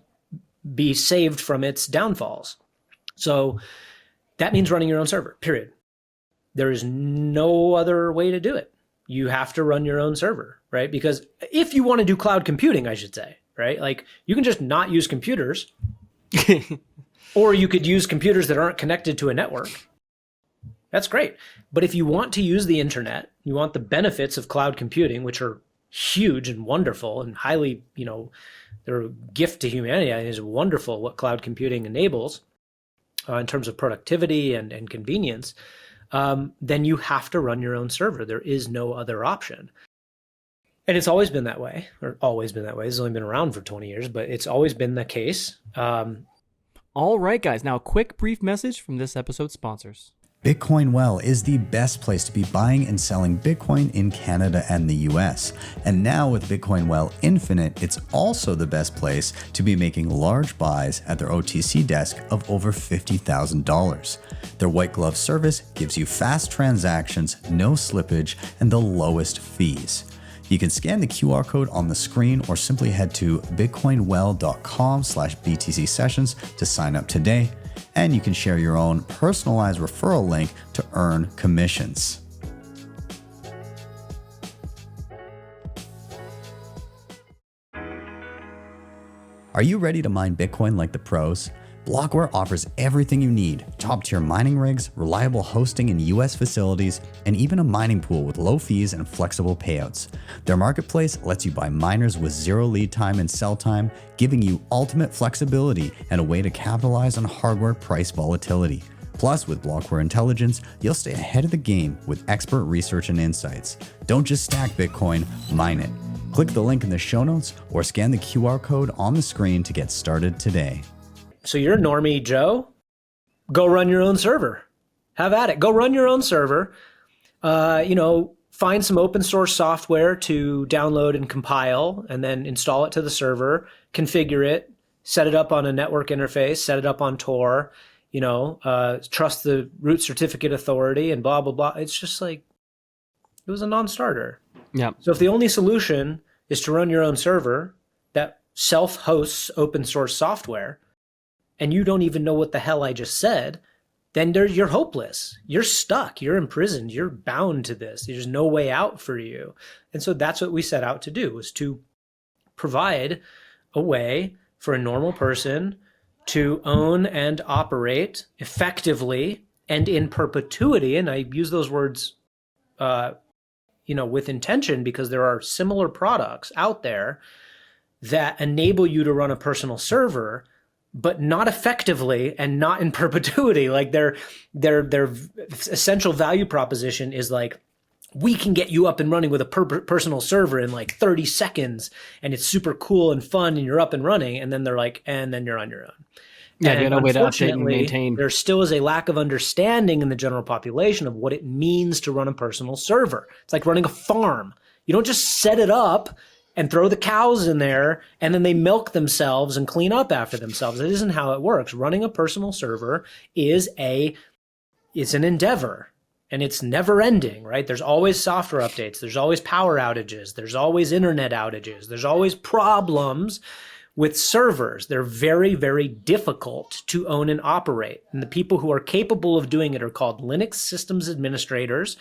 be saved from its downfalls. So that means running your own server, period. There is no other way to do it. You have to run your own server, right? Because if you want to do cloud computing, I should say, right? Like you can just not use computers, or you could use computers that aren't connected to a network. That's great. But if you want to use the internet, you want the benefits of cloud computing, which are huge and wonderful and highly, they're a gift to humanity. It is wonderful what cloud computing enables in terms of productivity and convenience. Then you have to run your own server. There is no other option. And it's always been that way, or always been that way. It's only been around for 20 years, but it's always been the case. All right, guys. Now, a quick brief message from this episode's sponsors. Bitcoin Well is the best place to be buying and selling Bitcoin in Canada and the US. And now with Bitcoin Well Infinite, it's also the best place to be making large buys at their OTC desk of over $50,000. Their white glove service gives you fast transactions, no slippage, and the lowest fees. You can scan the QR code on the screen or simply head to bitcoinwell.com/BTC sessions to sign up today. And you can share your own personalized referral link to earn commissions. Are you ready to mine Bitcoin like the pros? Blockware offers everything you need: top-tier mining rigs, reliable hosting in US facilities, and even a mining pool with low fees and flexible payouts. Their marketplace lets you buy miners with zero lead time and sell time, giving you ultimate flexibility and a way to capitalize on hardware price volatility. Plus, with Blockware Intelligence, you'll stay ahead of the game with expert research and insights. Don't just stack Bitcoin, mine it. Click the link in the show notes or scan the QR code on the screen to get started today. So you're normie Joe, go run your own server. Have at it. Go run your own server. Find some open source software to download and compile, and then install it to the server, configure it, set it up on a network interface, set it up on Tor, trust the root certificate authority and blah, blah, blah. It's just like, it was a non-starter. Yeah. So if the only solution is to run your own server that self-hosts open source software, and you don't even know what the hell I just said, then you're hopeless. You're stuck. You're imprisoned. You're bound to this. There's no way out for you. And so that's what we set out to do, was to provide a way for a normal person to own and operate effectively and in perpetuity. And I use those words, with intention, because there are similar products out there that enable you to run a personal server but not effectively and not in perpetuity. Like their essential value proposition is like, we can get you up and running with a personal server in like 30 seconds, and it's super cool and fun, and you're up and running. And then they're like, and then you're on your own. Yeah, and no way to update and maintain. There still is a lack of understanding in the general population of what it means to run a personal server. It's like running a farm. You don't just set it up and throw the cows in there and then they milk themselves and clean up after themselves. That isn't how it works. Running a personal server is it's an endeavor. And it's never ending, right? There's always software updates. There's always power outages. There's always internet outages. There's always problems with servers. They're very, very difficult to own and operate. And the people who are capable of doing it are called Linux systems administrators,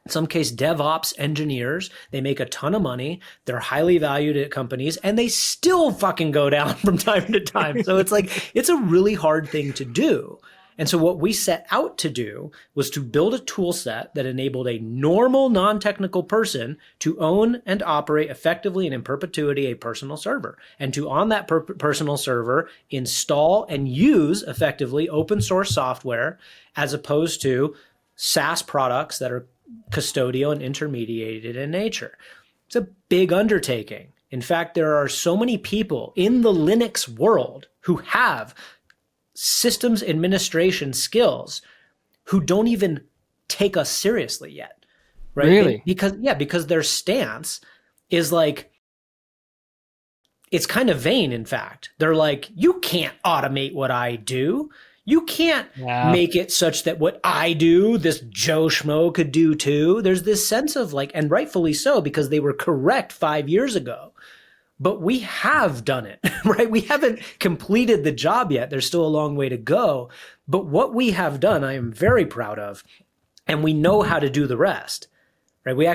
in some case, DevOps engineers. They make a ton of money. They're highly valued at companies, and they still fucking go down from time to time. So it's like, it's a really hard thing to do. And so what we set out to do was to build a tool set that enabled a normal, non-technical person to own and operate effectively and in perpetuity a personal server, and to, on that personal server, install and use effectively open source software, as opposed to SaaS products that are custodial and intermediated in nature. It's a big undertaking. In fact, there are so many people in the Linux world who have systems administration skills who don't even take us seriously yet, right? Really? Because their stance is like, it's kind of vain. In fact, they're like, you can't automate what I do. You can't make it such that what I do, this Joe Schmo could do too. There's this sense of like, and rightfully so, because they were correct 5 years ago. But we have done it, right? We haven't completed the job yet. There's still a long way to go. But what we have done, I am very proud of, and we know how to do the rest, right? We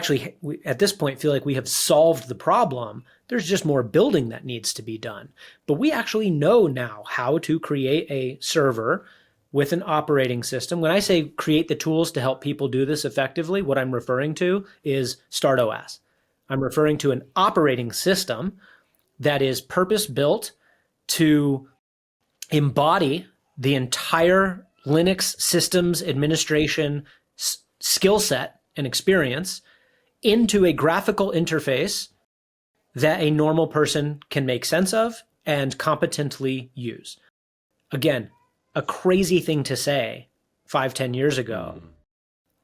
at this point feel like we have solved the problem. There's just more building that needs to be done. But we actually know now how to create a server with an operating system. When I say create the tools to help people do this effectively, what I'm referring to is StartOS. I'm referring to an operating system that is purpose-built to embody the entire Linux systems administration skill set and experience into a graphical interface that a normal person can make sense of and competently use. Again, a crazy thing to say 5-10 years ago,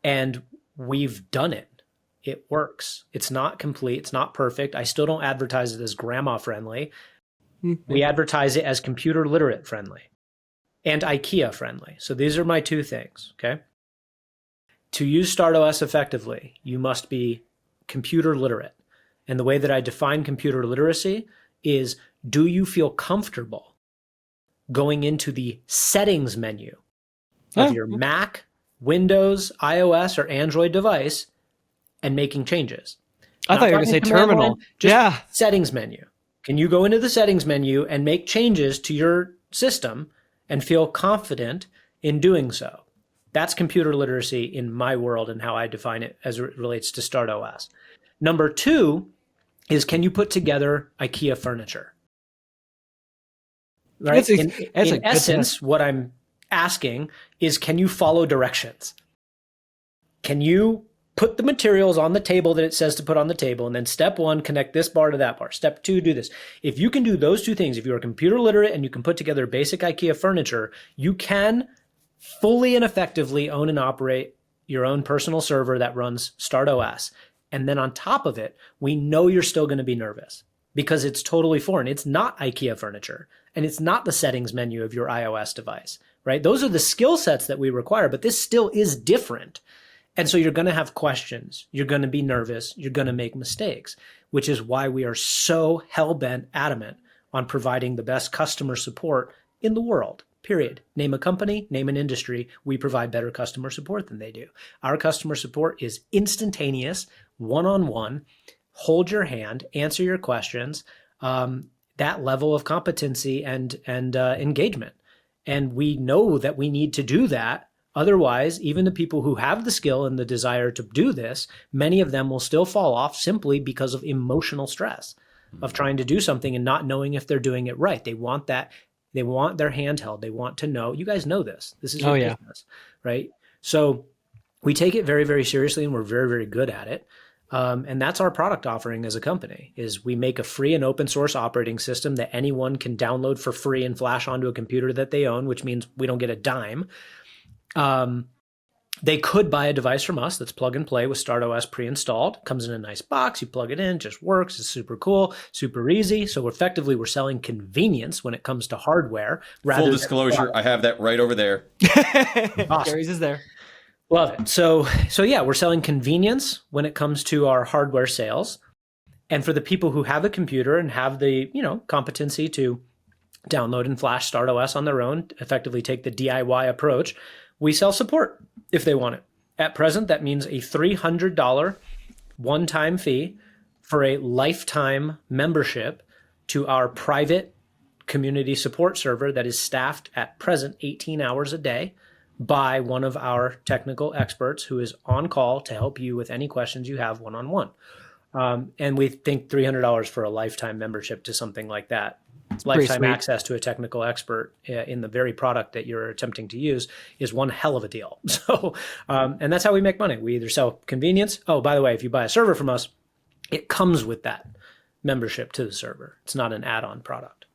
and we've done it. It works. It's not complete. It's not perfect. I still don't advertise it as grandma friendly. We advertise it as computer literate friendly and IKEA friendly. So these are my two things, okay? To use StartOS effectively, you must be computer literate. And the way that I define computer literacy is, do you feel comfortable going into the settings menu of your Mac, Windows, iOS, or Android device and making changes? I thought you were going to say terminal. Settings menu. Can you go into the settings menu and make changes to your system and feel confident in doing so? That's computer literacy in my world and how I define it as it relates to StartOS. Number two is, can you put together IKEA furniture? Right? In essence, what I'm asking is, can you follow directions? Can you put the materials on the table that it says to put on the table, and then step one, connect this bar to that bar. Step two, do this. If you can do those two things, if you're computer literate and you can put together basic IKEA furniture, you can fully and effectively own and operate your own personal server that runs StartOS. And then on top of it, we know you're still going to be nervous because it's totally foreign. It's not IKEA furniture, and it's not the settings menu of your iOS device, right? Those are the skill sets that we require, but this still is different. And so you're going to have questions. You're going to be nervous. You're going to make mistakes, which is why we are so hell-bent adamant on providing the best customer support in the world, period. Name a company, name an industry. We provide better customer support than they do. Our customer support is instantaneous, one-on-one, hold your hand, answer your questions, that level of competency and engagement. And we know that we need to do that. Otherwise, even the people who have the skill and the desire to do this, many of them will still fall off simply because of emotional stress of trying to do something and not knowing if they're doing it right. They want that They want their handheld. They want to know, you guys know this. This is your yeah. business, right? So we take it very, very seriously, and we're very, very good at it. And that's our product offering as a company, is we make a free and open source operating system that anyone can download for free and flash onto a computer that they own, which means we don't get a dime. They could buy a device from us that's plug and play with StartOS pre-installed. Comes in a nice box. You plug it in, just works. It's super cool, super easy. So effectively, we're selling convenience when it comes to hardware. Full disclosure, I have that right over there. Awesome. Gary's is there. Love it. So yeah, we're selling convenience when it comes to our hardware sales. And for the people who have a computer and have the, competency to download and flash StartOS on their own, effectively take the DIY approach, we sell support if they want it. At present, that means a $300 one-time fee for a lifetime membership to our private community support server that is staffed at present 18 hours a day by one of our technical experts who is on call to help you with any questions you have one-on-one. And we think $300 for a lifetime membership to something like that, lifetime access to a technical expert in the very product that you're attempting to use, is one hell of a deal. So, and that's how we make money. We either sell convenience. Oh, by the way, if you buy a server from us, it comes with that membership to the server. It's not an add-on product.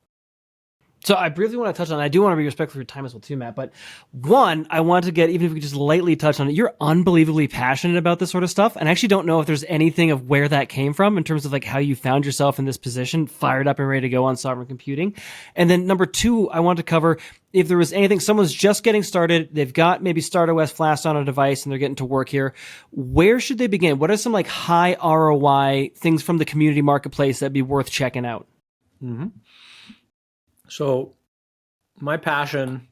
So I briefly want to touch on, I do want to be respectful of your time as well too, Matt, but one, I want to get, even if we could just lightly touch on it, you're unbelievably passionate about this sort of stuff. And I actually don't know if there's anything of where that came from in terms of like how you found yourself in this position, fired up and ready to go on sovereign computing. And then number two, I want to cover if there was anything, someone's just getting started, they've got maybe StartOS flashed on a device and they're getting to work here. Where should they begin? What are some like high ROI things from the community marketplace that'd be worth checking out? Mm-hmm. So my passion,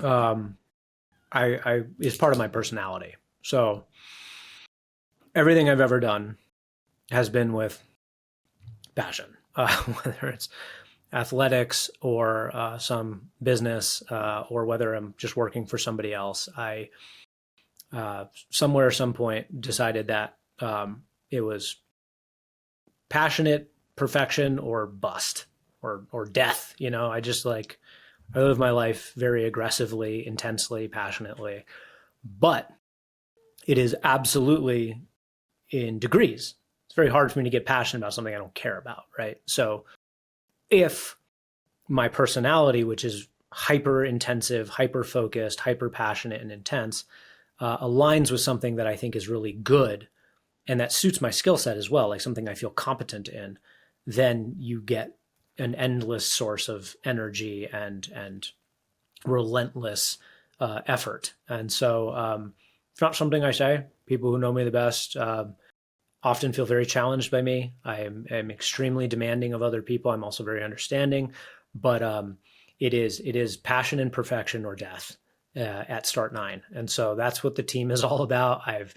I is part of my personality. So everything I've ever done has been with passion, whether it's athletics or some business, or whether I'm just working for somebody else. I somewhere, some point, decided that it was passionate, perfection, or bust. Or death, I just I live my life very aggressively, intensely, passionately, but it is absolutely in degrees. It's very hard for me to get passionate about something I don't care about, right? So if my personality, which is hyper intensive, hyper focused, hyper passionate and intense, aligns with something that I think is really good and that suits my skill set as well, like something I feel competent in, then you get an endless source of energy and relentless effort. And so it's not something I say. People who know me the best often feel very challenged by me. I am extremely demanding of other people. I'm also very understanding, but it is passion and perfection or death at Start9. And so that's what the team is all about. I've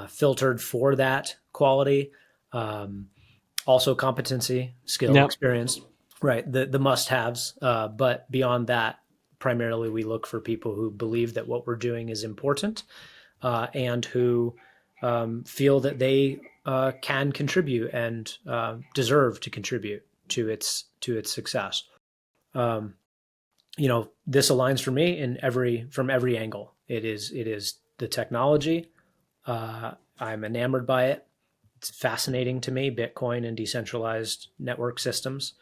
filtered for that quality, also competency, skill, experience. Right, the must-haves, but beyond that, primarily we look for people who believe that what we're doing is important, and who feel that they can contribute and deserve to contribute to its success. This aligns for me from every angle. It is the technology. I'm enamored by it. It's fascinating to me, Bitcoin and decentralized network systems.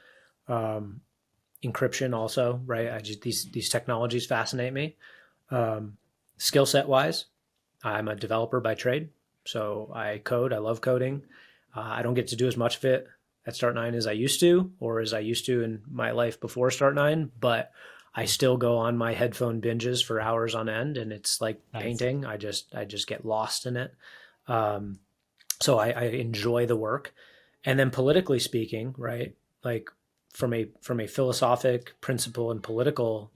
Encryption also, right? These technologies fascinate me. Skill set wise, I'm a developer by trade. So I code, I love coding. I don't get to do as much of it at Start9 as I used to, or as I used to in my life before Start9, but I still go on my headphone binges for hours on end, and it's like painting. I just get lost in it. So I enjoy the work. And then politically speaking, right? Like, from a philosophic, principle, and political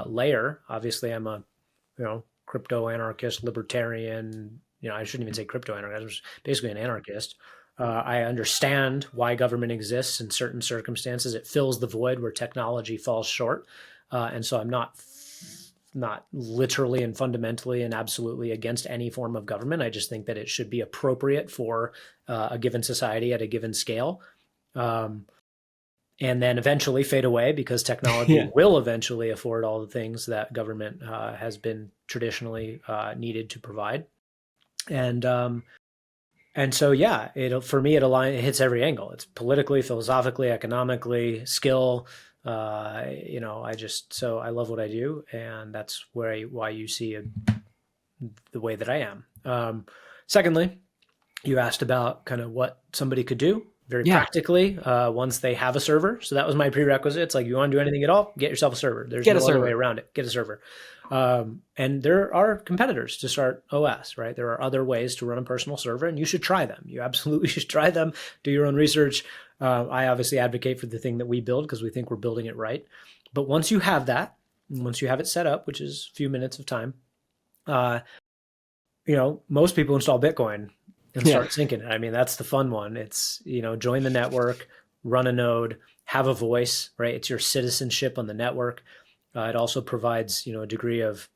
layer, obviously I'm a crypto anarchist, libertarian. I shouldn't even say crypto anarchist. I'm basically an anarchist. I understand why government exists in certain circumstances. It fills the void where technology falls short, and so I'm not literally and fundamentally and absolutely against any form of government. I just think that it should be appropriate for a given society at a given scale. and then eventually fade away because technology will eventually afford all the things that government has been traditionally needed to provide. And so, yeah, it hits every angle. It's politically, philosophically, economically, skill. I love what I do, and that's why you see the way that I am. Secondly, you asked about kind of what somebody could do very practically once they have a server. So that was my prerequisite. It's like, you want to do anything at all, get yourself a server. There's no other way around it. Get a server. And there are competitors to Start OS, right? There are other ways to run a personal server, and you should try them. You absolutely should try them. Do your own research. I obviously advocate for the thing that we build because we think we're building it right. But once you have that, once you have it set up, which is a few minutes of time, most people install Bitcoin and start syncing it. I mean, that's the fun one. It's, join the network, run a node, have a voice, right? It's your citizenship on the network. It also provides, a degree of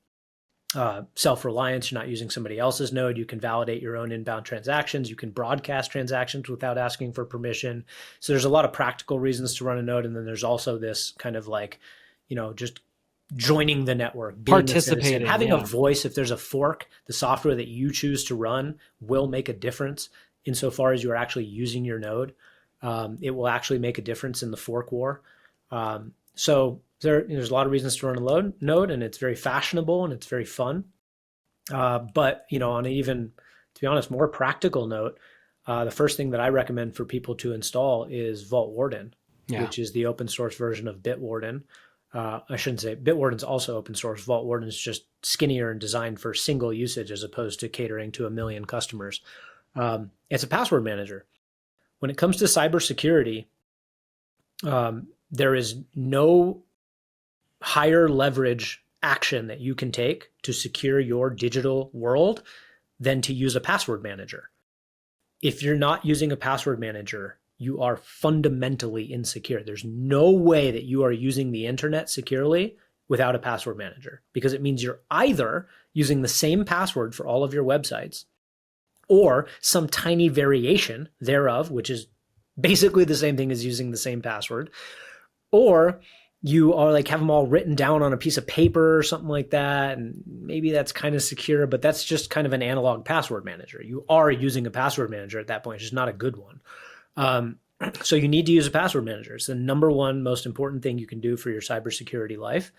self-reliance. You're not using somebody else's node. You can validate your own inbound transactions. You can broadcast transactions without asking for permission. So there's a lot of practical reasons to run a node. And then there's also this kind of like, just joining the network, participating, having a voice. If there's a fork, the software that you choose to run will make a difference insofar as you are actually using your node. It will actually make a difference in the fork war. So there's a lot of reasons to run a node, and it's very fashionable and it's very fun. But on an even, to be honest, more practical note, the first thing that I recommend for people to install is Vaultwarden, which is the open source version of Bitwarden. I shouldn't say Bitwarden's also open source. Vaultwarden is just skinnier and designed for single usage as opposed to catering to 1 million customers. It's a password manager. When it comes to cybersecurity, there is no higher leverage action that you can take to secure your digital world than to use a password manager. If you're not using a password manager, you are fundamentally insecure. There's no way that you are using the internet securely without a password manager, because it means you're either using the same password for all of your websites or some tiny variation thereof, which is basically the same thing as using the same password, or you are like have them all written down on a piece of paper or something like that. And maybe that's kind of secure, but that's just kind of an analog password manager. You are using a password manager at that point. It's just not a good one. So you need to use a password manager. It's the number one most important thing you can do for your cybersecurity life.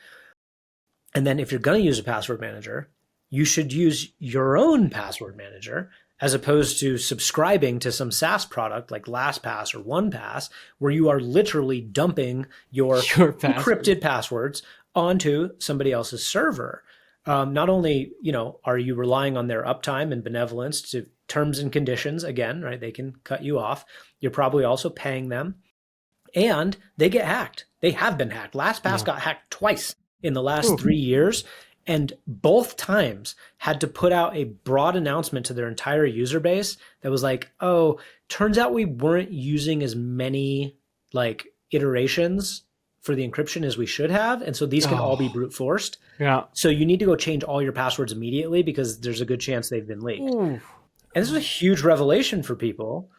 And then if you're going to use a password manager, you should use your own password manager as opposed to subscribing to some SaaS product like LastPass or OnePass, where you are literally dumping your encrypted passwords onto somebody else's server. Not only, are you relying on their uptime and benevolence to terms and conditions, again, right? They can cut you off. You're probably also paying them, and they get hacked. They have been hacked. LastPass got hacked twice in the last 3 years, and both times had to put out a broad announcement to their entire user base that was like, oh, turns out we weren't using as many like iterations for the encryption as we should have. And so these can all be brute forced. Yeah. So you need to go change all your passwords immediately because there's a good chance they've been leaked. And this was a huge revelation for people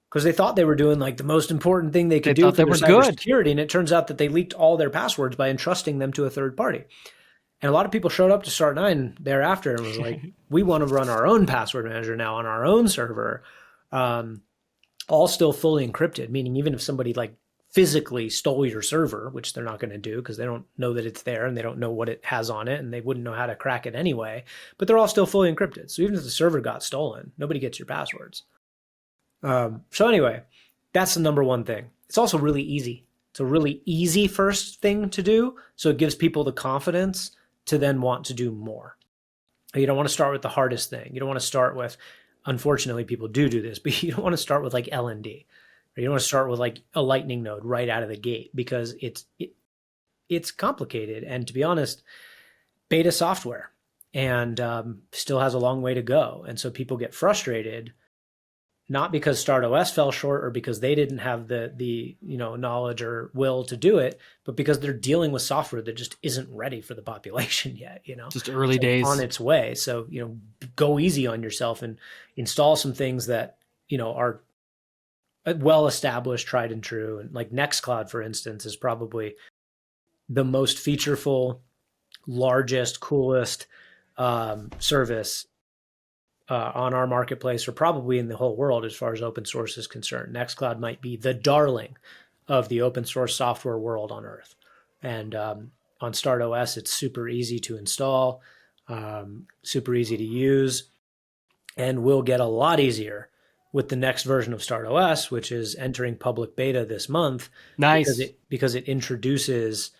because they thought they were doing like the most important thing they could do for their cybersecurity. And it turns out that they leaked all their passwords by entrusting them to a third party. And a lot of people showed up to Start9 thereafter and was like, we want to run our own password manager now on our own server, all still fully encrypted, meaning even if somebody like physically stole your server, which they're not going to do because they don't know that it's there and they don't know what it has on it and they wouldn't know how to crack it anyway, but they're all still fully encrypted. So even if the server got stolen, nobody gets your passwords. So anyway, that's the number one thing. It's also really easy. It's a really easy first thing to do. So it gives people the confidence to then want to do more. You don't want to start with the hardest thing. You don't want to start with, unfortunately, people do this, but you don't want to start with like LND. Or you don't want to start with like a lightning node right out of the gate because it's complicated. And to be honest, beta software and still has a long way to go. And so people get frustrated, not because Start OS fell short or because they didn't have the knowledge or will to do it, but because they're dealing with software that just isn't ready for the population yet, Just early days on its way. So, go easy on yourself and install some things that, are well-established, tried and true. And like Nextcloud, for instance, is probably the most featureful, largest, coolest service on our marketplace, or probably in the whole world as far as open source is concerned. Nextcloud might be the darling of the open source software world on earth. And on StartOS, it's super easy to install, super easy to use, and will get a lot easier with the next version of StartOS, which is entering public beta this month. Nice. Because it introduces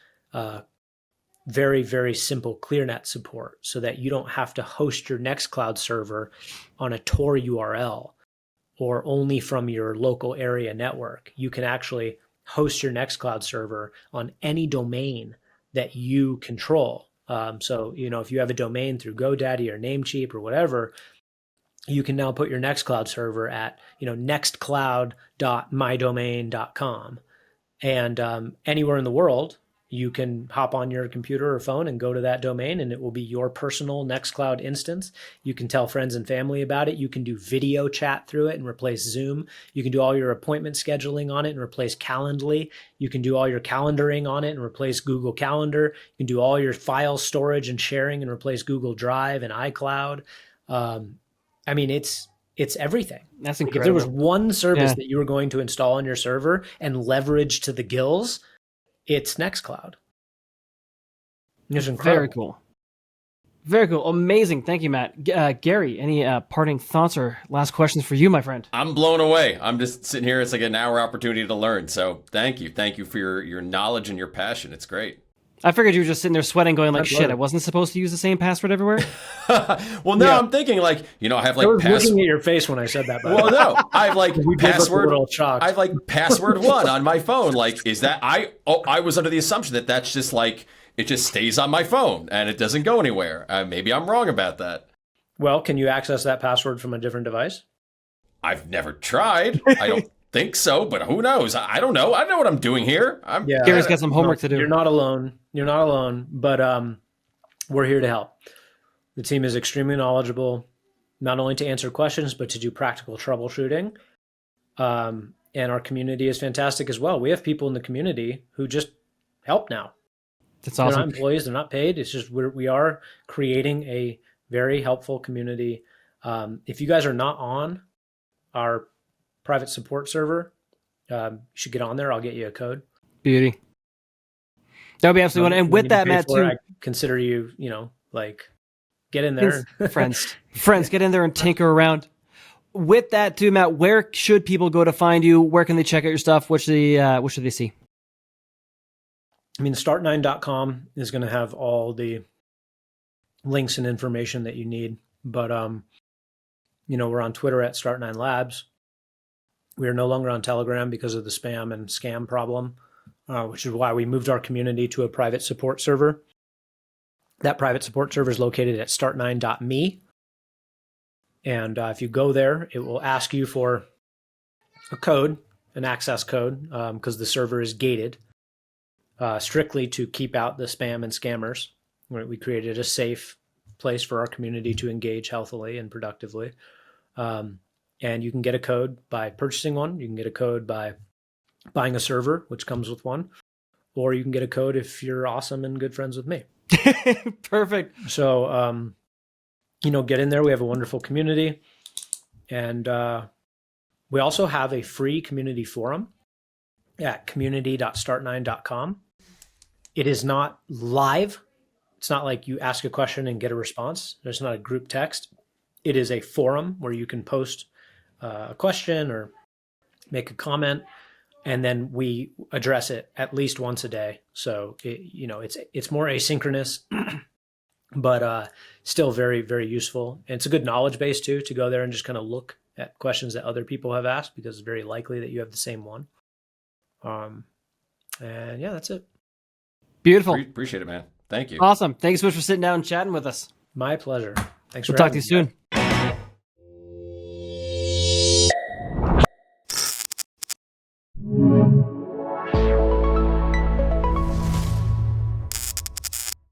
very, very simple ClearNet support, so that you don't have to host your Nextcloud server on a Tor URL or only from your local area network. You can actually host your Nextcloud server on any domain that you control. So, if you have a domain through GoDaddy or Namecheap or whatever, you can now put your Nextcloud server at, nextcloud.mydomain.com. And anywhere in the world, you can hop on your computer or phone and go to that domain, and it will be your personal Nextcloud instance. You can tell friends and family about it. You can do video chat through it and replace Zoom. You can do all your appointment scheduling on it and replace Calendly. You can do all your calendaring on it and replace Google Calendar. You can do all your file storage and sharing and replace Google Drive and iCloud. It's everything. That's Like, incredible. if there was one service that you were going to install on your server and leverage to the gills, it's Nextcloud. It's incredible. Very cool. Very cool. Amazing. Thank you, Matt. Gary, any parting thoughts or last questions for you, my friend? I'm blown away. I'm just sitting here. It's like an hour opportunity to learn. So thank you. Thank you for your knowledge and your passion. It's great. I figured you were just sitting there sweating, going like, That's shit, right. I wasn't supposed to use the same password everywhere. Well, now I'm thinking I have I was password. looking at your face when I said that. By the way. Well, no, I have We both looked a password. little shocked. I have password 1 on my phone. Is that I was under the assumption that that's just it just stays on my phone and it doesn't go anywhere. Maybe I'm wrong about that. Well, can you access that password from a different device? I've never tried. I don't think so, but who knows? I don't know. I don't know what I'm doing here. Gary's got some homework to do. You're not alone. You're not alone, but we're here to help. The team is extremely knowledgeable, not only to answer questions, but to do practical troubleshooting. And our community is fantastic as well. We have people in the community who just help now. That's They're awesome. not employees. They're not paid. It's just we are creating a very helpful community. If you guys are not on our private support server, you should get on there. I'll get you a code. Beauty. That would be absolutely wonderful. And with that, Matt, too, I consider you, get in there. friends, get in there and tinker around. With that, too, Matt, where should people go to find you? Where can they check out your stuff? What should they see? Start9.com is going to have all the links and information that you need. But, we're on Twitter at Start9 Labs. We are no longer on Telegram because of the spam and scam problem, which is why we moved our community to a private support server. That private support server is located at start9.me. And if you go there, it will ask you for a code, an access code, because the server is gated strictly to keep out the spam and scammers. We created a safe place for our community to engage healthily and productively. And you can get a code by purchasing one. You can get a code by buying a server, which comes with one. Or you can get a code if you're awesome and good friends with me. Perfect. So, get in there. We have a wonderful community. And we also have a free community forum at community.start9.com. It is not live. It's not like you ask a question and get a response. There's not a group text. It is a forum where you can post a question or make a comment, and then we address it at least once a day. So it's more asynchronous, but still very, very useful. And it's a good knowledge base too, to go there and just kind of look at questions that other people have asked, because it's very likely that you have the same one. And yeah, that's it. Beautiful. Appreciate it, man. Thank you. Awesome. Thanks so much for sitting down and chatting with us. My pleasure. Thanks for We'll talk to having you me. soon.